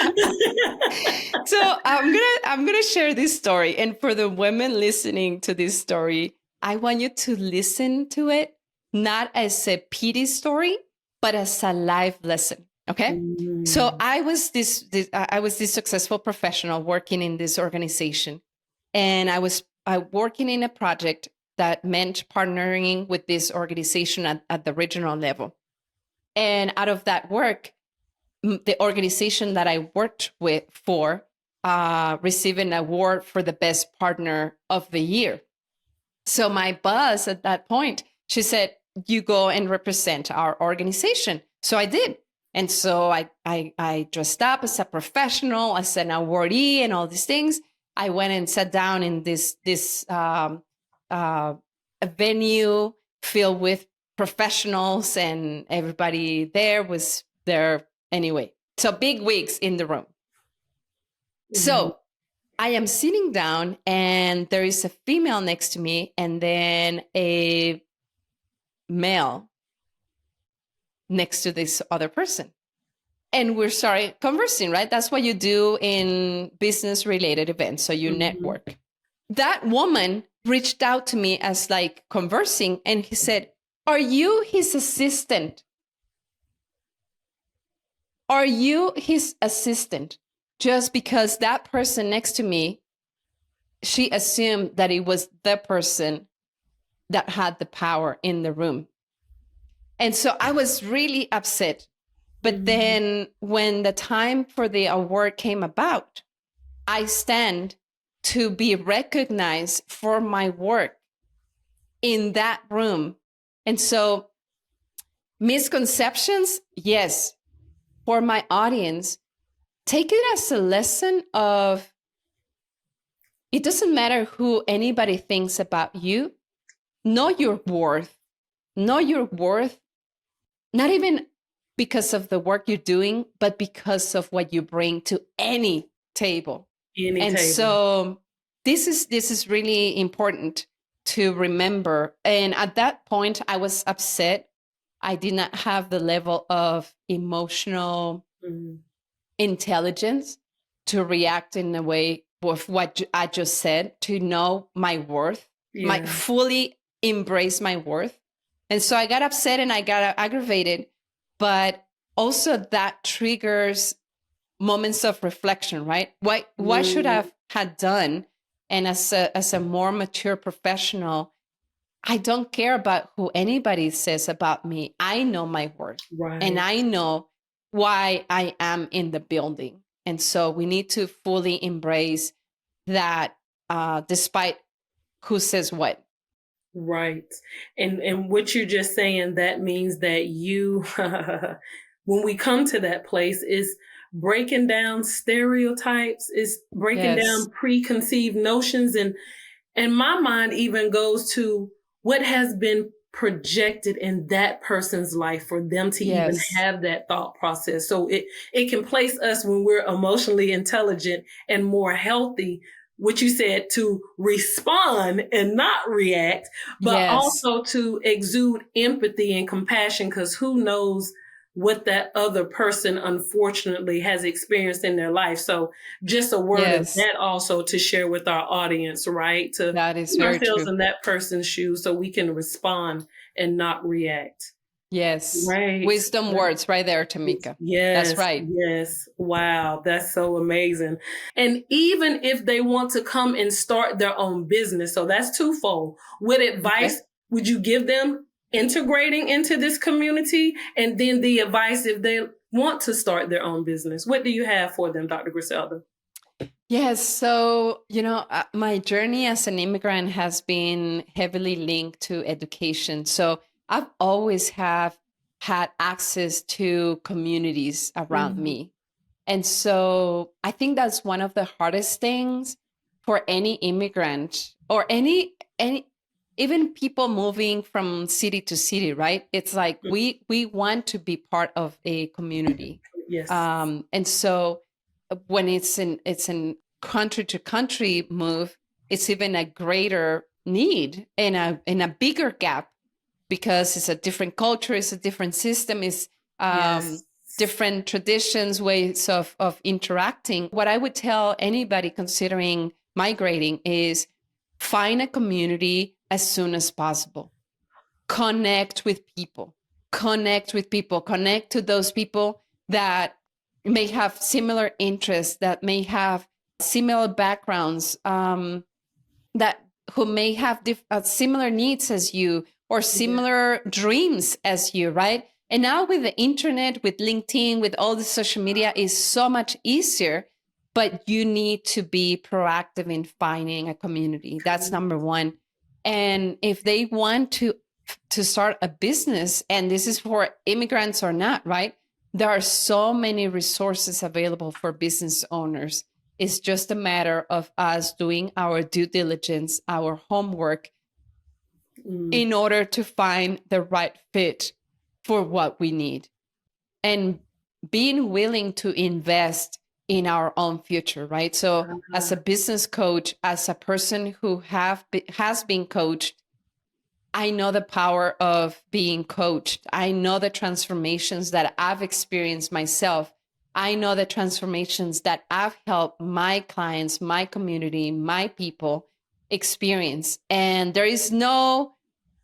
So I'm gonna share this story, and for the women listening to this story, I want you to listen to it not as a pity story, but as a life lesson. Okay. So I was this successful professional working in this organization, and I was working in a project that meant partnering with this organization at the regional level. And out of that work, the organization that I worked for received an award for the best partner of the year. So my boss at that point, she said, "You go and represent our organization." So I did. And so I dressed up as a professional, as an awardee and all these things. I went and sat down in this venue filled with professionals, and everybody there was there anyway. So big wigs in the room. So I am sitting down, and there is a female next to me, and then a male next to this other person. And we started conversing, right? That's what you do in business related events. So you network. That woman reached out to me as like conversing, and he said, "Are you his assistant? Are you his assistant?" Just because that person next to me, she assumed that it was the person that had the power in the room. And so I was really upset. But then when the time for the award came about, I stand to be recognized for my work in that room. And so misconceptions, yes. For my audience, take it as a lesson of, it doesn't matter who anybody thinks about you. Know your worth. Know your worth. Not even because of the work you're doing, but because of what you bring to any table.
Any
And
table.
so this is really important to remember. And at that point, I was upset. I did not have the level of emotional intelligence to react in a way with what I just said, to know my worth, my fully embrace my worth. And so I got upset and I got aggravated, but also that triggers moments of reflection, right? What should I have had done? And as a more mature professional, I don't care about who anybody says about me. I know my worth, and I know why I am in the building. And so we need to fully embrace that, despite who says what.
Right. And what you're just saying, that means that you, when we come to that place, is breaking down stereotypes, is breaking down preconceived notions. And my mind even goes to what has been projected in that person's life for them to even have that thought process. So it can place us, when we're emotionally intelligent and more healthy, what you said, to respond and not react, but also to exude empathy and compassion, because who knows what that other person unfortunately has experienced in their life. So just a word of that also to share with our audience, right? To
that is
put
very
ourselves
true.
in that person's shoes so we can respond and not react.
Yes.
Right.
Wisdom words right there, Tamika.
Yes.
That's right.
Yes. Wow. That's so amazing. And even if they want to come and start their own business, so that's twofold. What advice would you give them integrating into this community? And then the advice if they want to start their own business, what do you have for them, Dr. Griselda?
Yes. So, my journey as an immigrant has been heavily linked to education. So I've always had access to communities around me. And so I think that's one of the hardest things for any immigrant, or any even people moving from city to city, right? It's like we want to be part of a community.
Yes.
And so when it's in country to country move, it's even a greater need and a bigger gap, because it's a different culture, it's a different system, it's different traditions, ways of interacting. What I would tell anybody considering migrating is find a community as soon as possible. Connect with people. Connect to those people that may have similar interests, that may have similar backgrounds, that who may have similar needs as you, or similar dreams as you, right? And now with the internet, with LinkedIn, with all the social media, is so much easier, but you need to be proactive in finding a community. That's number one. And if they want to start a business, and this is for immigrants or not, right? There are so many resources available for business owners. It's just a matter of us doing our due diligence, our homework, in order to find the right fit for what we need, and being willing to invest in our own future, right? So as a business coach, as a person who has been coached, I know the power of being coached. I know the transformations that I've experienced myself. I know the transformations that I've helped my clients, my community, my people experience. And there is no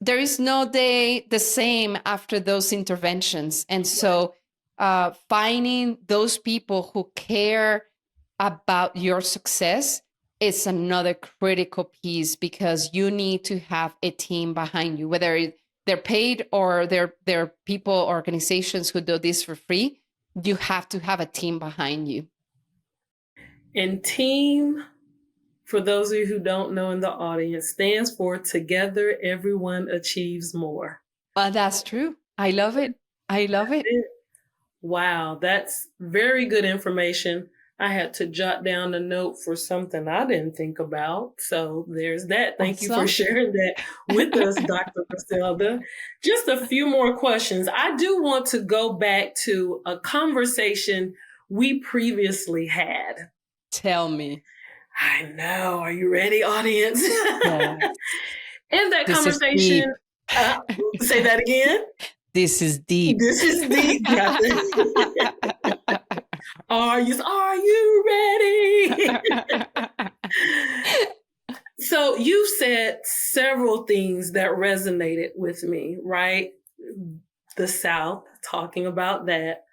day the same after those interventions. And so finding those people who care about your success is another critical piece, because you need to have a team behind you, whether they're paid or they're people, organizations who do this for free. You have to have a team behind you.
And team, for those of you who don't know in the audience, stands for Together Everyone Achieves More.
That's true. I love it. I love it.
Wow, that's very good information. I had to jot down a note for something I didn't think about. So there's that. Thank you for
Awesome.
sharing that with us, Dr. Griselda. Just a few more questions. I do want to go back to a conversation we previously had.
Tell me.
I know. Are you ready, audience?
Yes.
In that
This is
conversation,
deep.
say that again.
This is deep.
This is deep. Are you ready? So you said several things that resonated with me, right? The South, talking about that,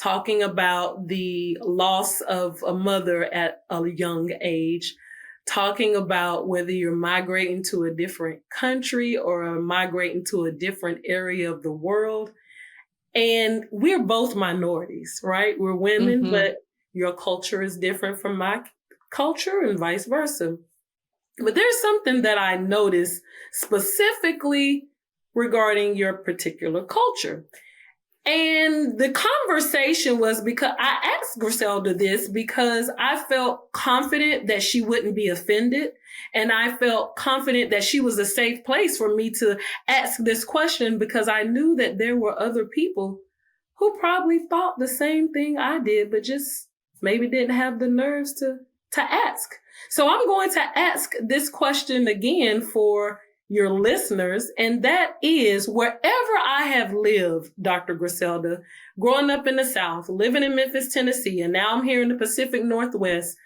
talking about the loss of a mother at a young age, talking about whether you're migrating to a different country or migrating to a different area of the world. And we're both minorities, right? We're women, but your culture is different from my culture and vice versa. But there's something that I noticed specifically regarding your particular culture. And the conversation was because I asked Griselda this because I felt confident that she wouldn't be offended. And I felt confident that she was a safe place for me to ask this question because I knew that there were other people who probably thought the same thing I did, but just maybe didn't have the nerves to ask. So I'm going to ask this question again for your listeners, and that is, wherever I have lived, Dr. Griselda, growing up in the South, living in Memphis, Tennessee, and now I'm here in the Pacific Northwest,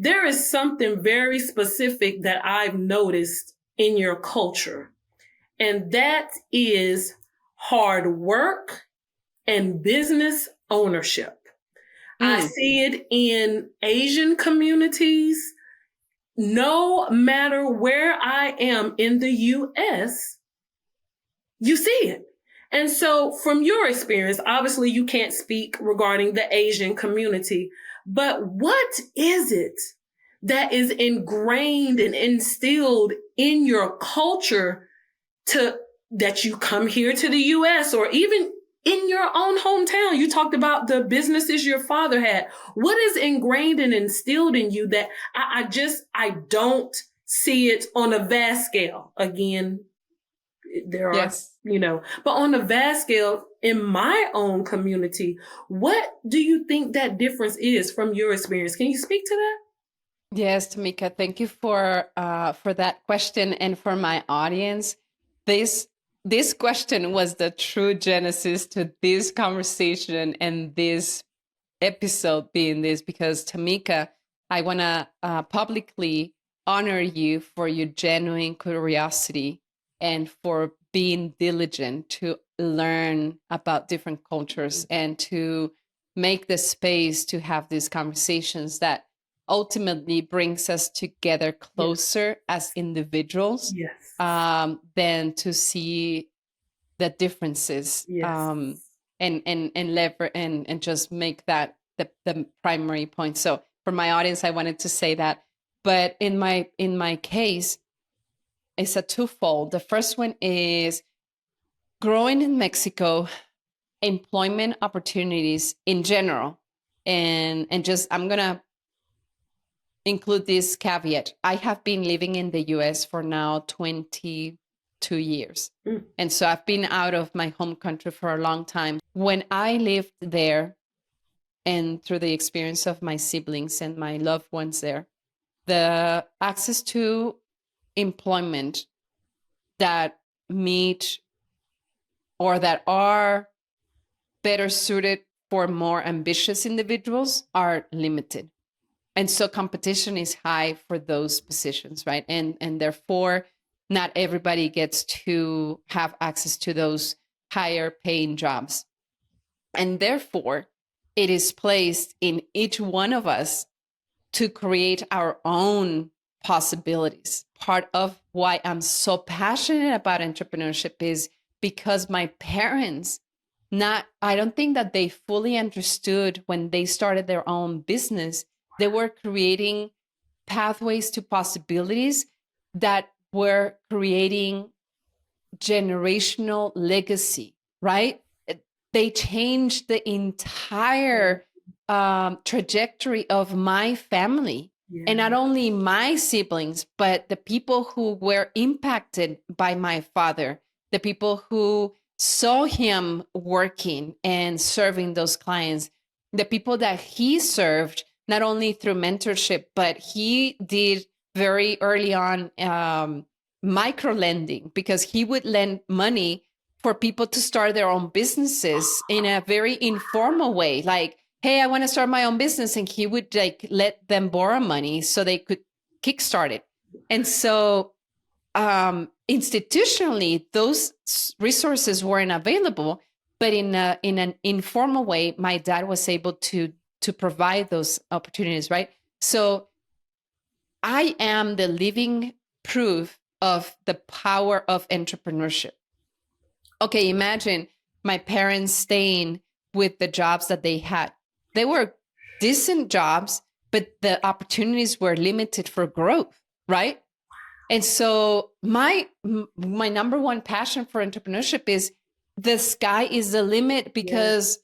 there is something very specific that I've noticed in your culture, and that is hard work and business ownership. I see it in Asian communities. No matter where I am in the US, you see it. And so from your experience, obviously you can't speak regarding the Asian community, but what is it that is ingrained and instilled in your culture that you come here to the US or even in your own hometown? You talked about the businesses your father had. What is ingrained and instilled in you that I don't see it on a vast scale? Again, there are, but on a vast scale in my own community, what do you think that difference is from your experience? Can you speak to that?
Yes, Tamika, thank you for that question. And for my audience, this question was the true genesis to this conversation and this episode being this, because Tamika, I want to publicly honor you for your genuine curiosity and for being diligent to learn about different cultures and to make the space to have these conversations that ultimately brings us together closer as individuals than to see the differences and just make that the primary point. So for my audience, I wanted to say that. But in my case, it's a twofold. The first one is growing in Mexico, employment opportunities in general, and just I'm gonna include this caveat. I have been living in the US for now 22 years. And so I've been out of my home country for a long time. When I lived there and through the experience of my siblings and my loved ones there, the access to employment that meet or that are better suited for more ambitious individuals are limited. And so competition is high for those positions, right? And therefore, not everybody gets to have access to those higher paying jobs. And therefore, it is placed in each one of us to create our own possibilities. Part of why I'm so passionate about entrepreneurship is because my parents, I don't think that they fully understood when they started their own business. They were creating pathways to possibilities that were creating generational legacy, right? They changed the entire trajectory of my family.
Yeah.
And not only my siblings, but the people who were impacted by my father, the people who saw him working and serving those clients, the people that he served, not only through mentorship, but he did very early on micro lending, because he would lend money for people to start their own businesses in a very informal way. Like, hey, I want to start my own business. And he would like let them borrow money so they could kickstart it. And so institutionally, those resources weren't available, but in an informal way, my dad was able to provide those opportunities, right? So I am the living proof of the power of entrepreneurship. Okay, imagine my parents staying with the jobs that they had. They were decent jobs, but the opportunities were limited for growth, right? And so my number one passion for entrepreneurship is the sky is the limit, because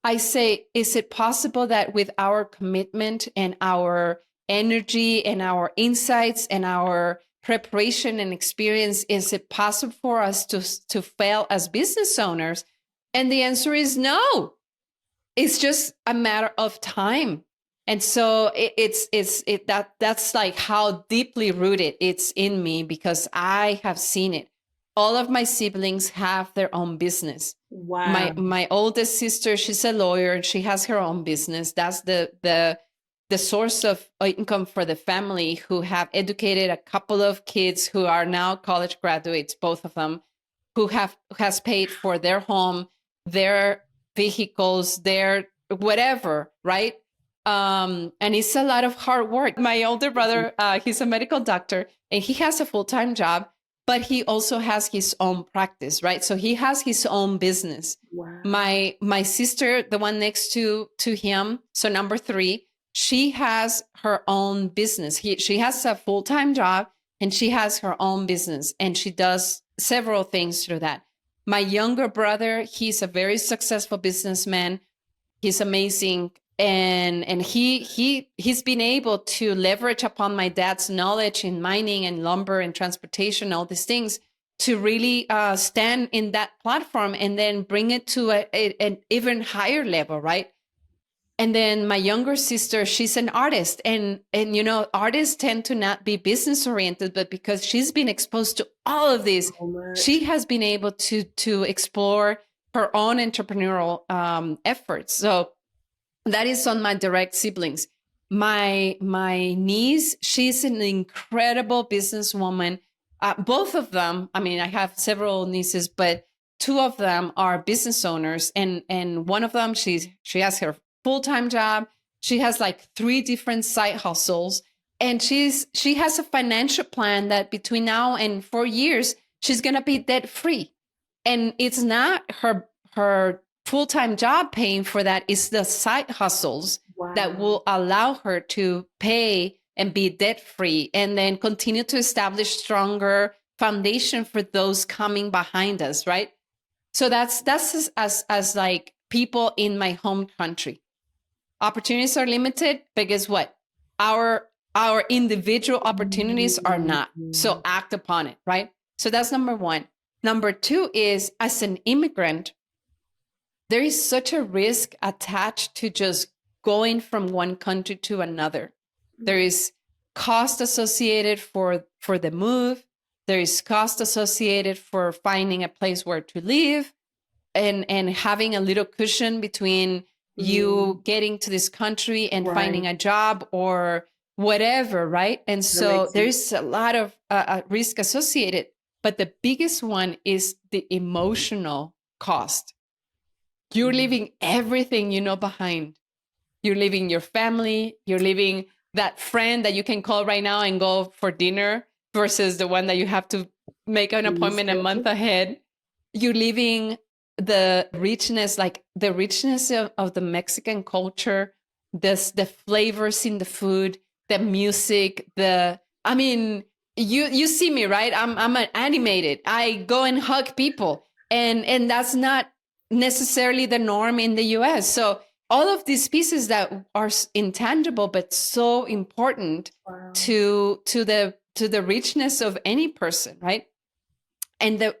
I say, is it possible that with our commitment and our energy and our insights and our preparation and experience, is it possible for us to fail as business owners? And the answer is no. It's just a matter of time. And so that's like how deeply rooted it's in me, because I have seen it. All of my siblings have their own business.
Wow.
My oldest sister, she's a lawyer and she has her own business. That's the source of income for the family, who have educated a couple of kids who are now college graduates, both of them, who has paid for their home, their vehicles, their whatever, right? And it's a lot of hard work. My older brother, he's a medical doctor and he has a full-time job, but he also has his own practice, right? So he has his own business.
Wow.
My sister, the one next to him, so number 3, she has her own business. She has a full-time job and she has her own business, and she does several things through that. My younger brother, he's a very successful businessman. He's amazing. And he's been able to leverage upon my dad's knowledge in mining and lumber and transportation, all these things, to really stand in that platform and then bring it to an even higher level, right? And then my younger sister, she's an artist, and you know, artists tend to not be business oriented, but because she's been exposed to all of this, she has been able to explore her own entrepreneurial efforts. So that is on my direct siblings. My niece, she's an incredible businesswoman. Both of them, I mean, I have several nieces, but 2 of them are business owners, and one of them, she has her full-time job. She has like 3 different side hustles, and she has a financial plan that between now and 4 years, she's going to be debt free. And it's not her full-time job paying for that, is the side hustles that will allow her to pay and be debt free, and then continue to establish stronger foundation for those coming behind us, right? So that's as like people in my home country. Opportunities are limited, but guess what? Our individual opportunities are not. So act upon it, right? So that's number 1. Number 2 is, as an immigrant, there is such a risk attached to just going from one country to another. There is cost associated for the move. There is cost associated for finding a place where to live, and having a little cushion between you getting to this country and finding a job or whatever, right? And so there's a lot of risk associated. But the biggest one is the emotional cost. You're leaving everything you know behind. You're leaving your family. You're leaving that friend that you can call right now and go for dinner versus the one that you have to make an appointment a month ahead. You're leaving the richness of the Mexican culture, the flavors in the food, the music, you see me, right? I'm an animated. I go and hug people, and that's not necessarily the norm in the US. So all of these pieces that are intangible but so important
Wow.
to the richness of any person, right? And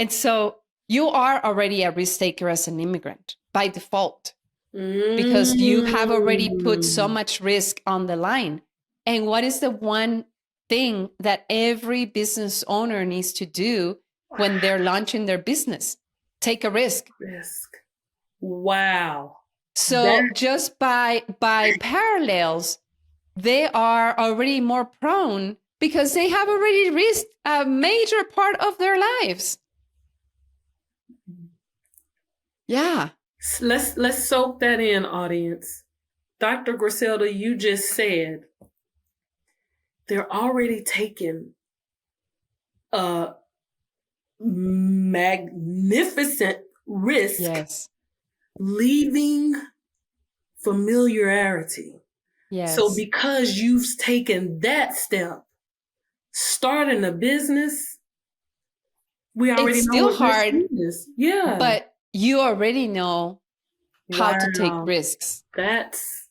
so you are already a risk taker as an immigrant by default, because you have already put so much risk on the line. And what is the one thing that every business owner needs to do when they're launching their business? Take a risk.
Wow.
So just by parallels, they are already more prone because they have already risked a major part of their lives. Yeah.
Let's soak that in, audience. Dr. Griselda, you just said they're already taking a magnificent risk,
Yes,
leaving familiarity.
yes.
So because you've taken that step, starting a business, we already
It's
know
still
what
hard,
risk is. Yeah.
but you already know how to take
Wow.
risks.
That's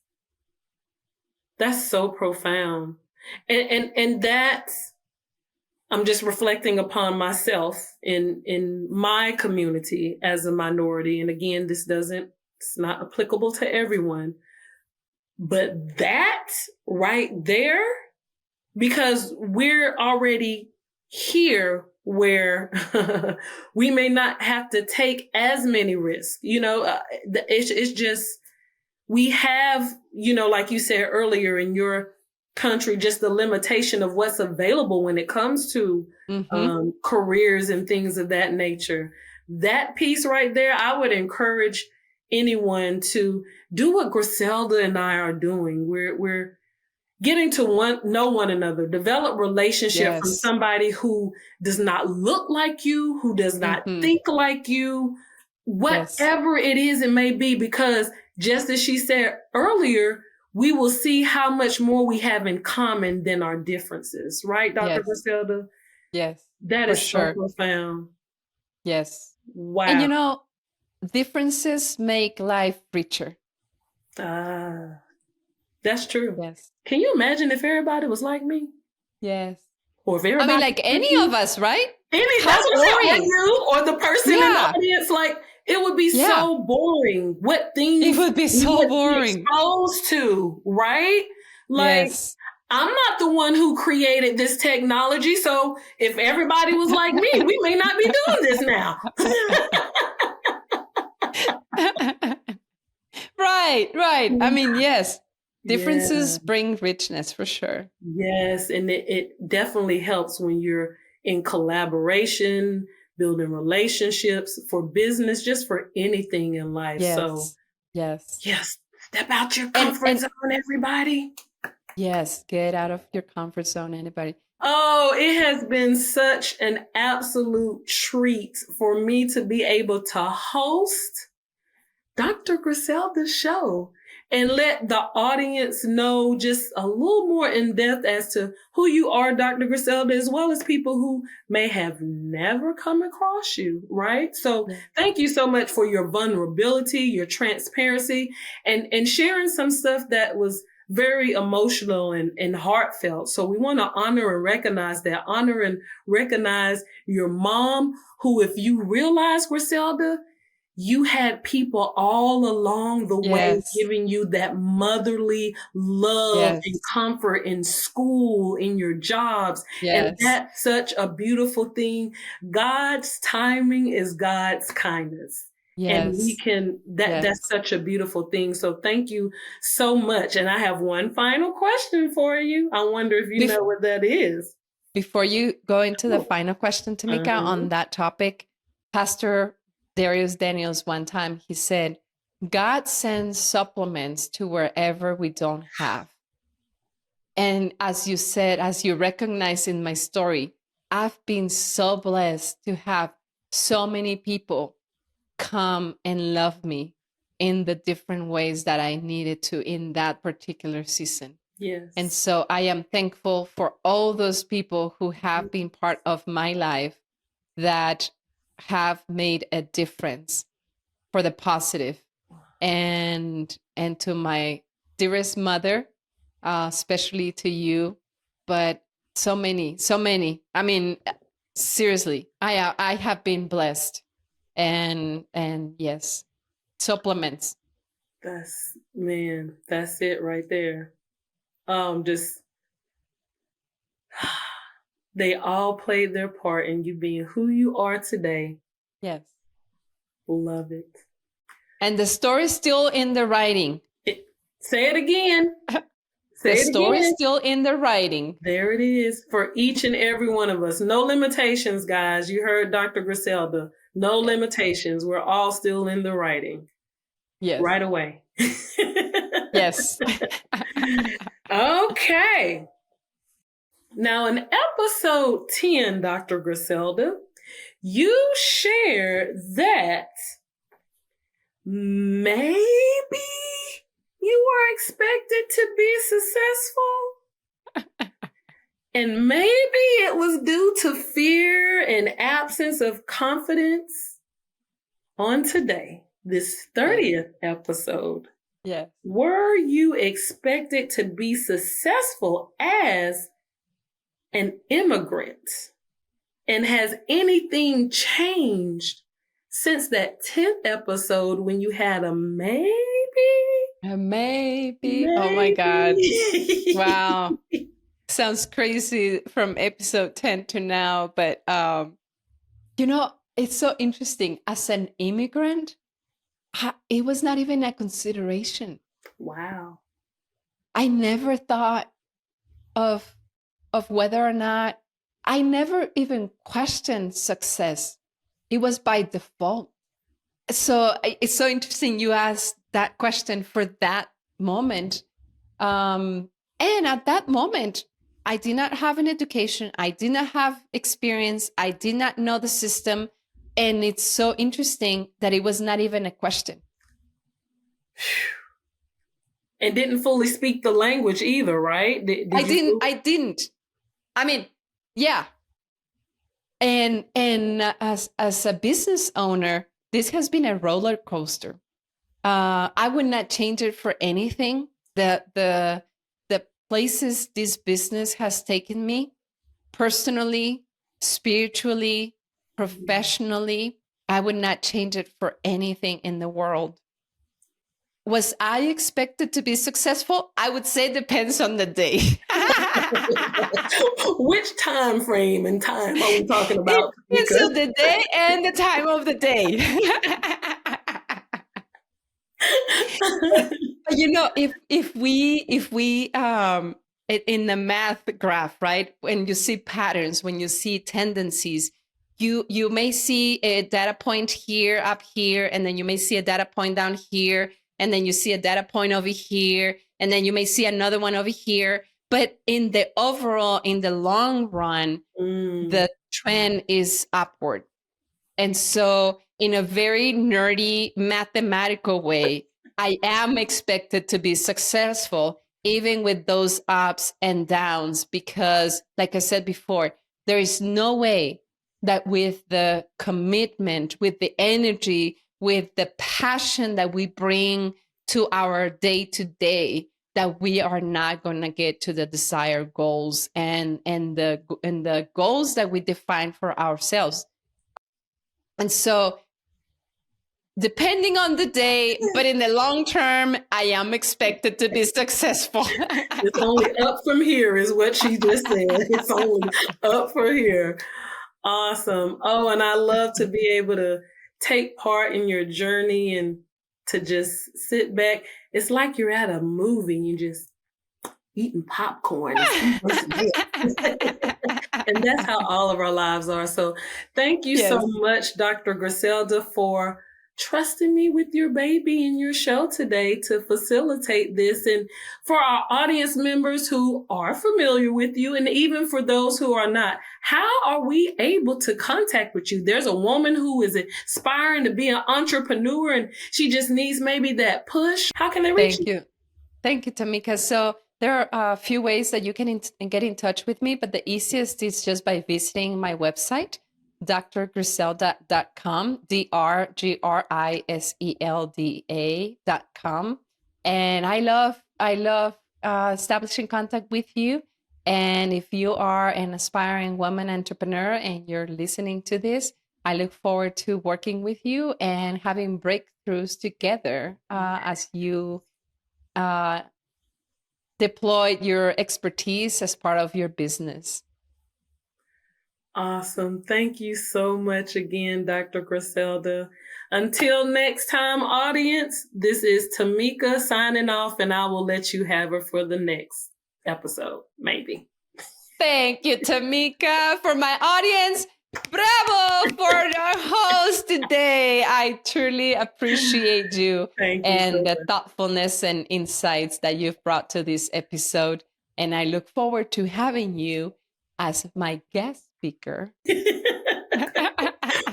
so profound. And that's, I'm just reflecting upon myself in my community as a minority. And again, it's not applicable to everyone. But that right there, because we're already here where we may not have to take as many risks. It's just, we have, like you said earlier in your country, just the limitation of what's available when it comes to careers and things of that nature. That piece right there, I would encourage anyone to do what Griselda and I are doing. We're getting to know one another, develop relationship from somebody who does not look like you, who does not think like you, whatever it is it may be, because just as she said earlier, we will see how much more we have in common than our differences. Right, Dr. Griselda?
Yes.
That is so profound.
Yes.
Wow.
And differences make life richer.
That's true.
Yes.
Can you imagine if everybody was like me?
Yes.
Or if everybody,
like any of us, right?
That's what I'm saying, or you or the person in the audience, like, it would be so boring. What things
it would be so boring.
Be exposed to, right? Like, I'm not the one who created this technology, so if everybody was like me, we may not be doing this now.
Right. I mean, yes. Differences bring richness for sure.
Yes, and it definitely helps when you're in collaboration, building relationships for business, just for anything in life.
Yes.
So,
yes,
step out your comfort zone, everybody.
Yes, get out of your comfort zone, anybody.
Oh, it has been such an absolute treat for me to be able to host Dr. Griselda's show and let the audience know just a little more in depth as to who you are, Dr. Griselda, as well as people who may have never come across you, right? So thank you so much for your vulnerability, your transparency, and sharing some stuff that was very emotional and heartfelt. So we want to honor and recognize that. Honor and recognize your mom, who, if you realize, Griselda, you had people all along the way giving you that motherly love and comfort in school, in your jobs. And that's such a beautiful thing. God's timing is God's kindness. And we can, that's such a beautiful thing. So thank you so much. And I have one final question for you. I wonder if you know what that is.
Before you go into the final question, Tamika, on that topic, Pastor Darius Daniels, one time, he said, God sends supplements to wherever we don't have. And as you said, as you recognize in my story, I've been so blessed to have so many people come and love me in the different ways that I needed to in that particular season.
Yes.
And so I am thankful for all those people who have been part of my life that have made a difference for the positive. and to my dearest mother, especially to you, but so many. I mean, seriously, I have been blessed, and yes, supplements.
That's it right there. Just they all played their part in you being who you are today.
Yes.
Love it.
And the story's still in the writing.
Say it again.
The story's still in the writing.
There it is for each and every one of us. No limitations, guys. You heard Dr. Griselda. No limitations. We're all still in the writing.
Yes.
Right away.
Yes.
Okay. Now, in episode 10, Dr. Griselda, you shared that maybe you were expected to be successful. And maybe it was due to fear and absence of confidence. On today, this 30th episode,
yes,
were you expected to be successful as an immigrant? And has anything changed since that 10th episode when you had a maybe?
A maybe. Oh my God. Wow. Sounds crazy from episode 10 to now, but you know, it's so interesting. As an immigrant, it was not even a consideration.
Wow.
I never thought of whether or not, I never even questioned success. It was by default. So it's so interesting you asked that question for that moment. And at that moment, I did not have an education. I did not have experience. I did not know the system. And it's so interesting that it was not even a question.
And didn't fully speak the language either, right?
I didn't. I mean, yeah. And as a business owner, this has been a roller coaster. I would not change it for anything. The places this business has taken me, personally, spiritually, professionally, I would not change it for anything in the world. Was I expected to be successful? I would say depends on the day.
Which time frame and time are we talking about?
It depends on the day and the time of the day. You know, if we in the math graph, right? When you see patterns, when you see tendencies, you may see a data point here, up here, and then you may see a data point down here, and then you see a data point over here, and then you may see another one over here. But in the overall, in the long run, the trend is upward. And so in a very nerdy mathematical way, I am expected to be successful, even with those ups and downs, because like I said before, there is no way that with the commitment, with the energy, with the passion that we bring to our day to day, that we are not going to get to the desired goals and the goals that we define for ourselves. And so, depending on the day, but in the long term, I am expected to be successful.
It's only up from here, is what she just said. It's only up from here. Awesome. Oh, and I love to be able to take part in your journey and to just sit back. It's like you're at a movie and you just eating popcorn. And that's how all of our lives are. So thank you so much, Dr. Griselda, for trusting me with your baby and your show today to facilitate this. And for our audience members who are familiar with you, and even for those who are not, how are we able to contact with you? There's a woman who is aspiring to be an entrepreneur and she just needs maybe that push. How can they reach you?
Thank you, Tamika. So there are a few ways that you can get in touch with me, but the easiest is just by visiting my website, drgriselda.com, drgriselda.com. And I love establishing contact with you. And if you are an aspiring woman entrepreneur and you're listening to this, I look forward to working with you and having breakthroughs together as you deploy your expertise as part of your business.
Awesome. Thank you so much again, Dr. Griselda. Until next time, audience, this is Tamika signing off, and I will let you have her for the next episode, maybe.
Thank you, Tamika. For my audience, bravo for our host today. I truly appreciate you, and the thoughtfulness and insights that you've brought to this episode. And I look forward to having you as my guest speaker.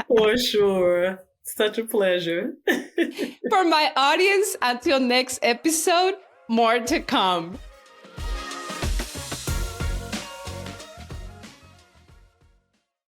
For sure. Such a pleasure.
For my audience, until next episode, more to come.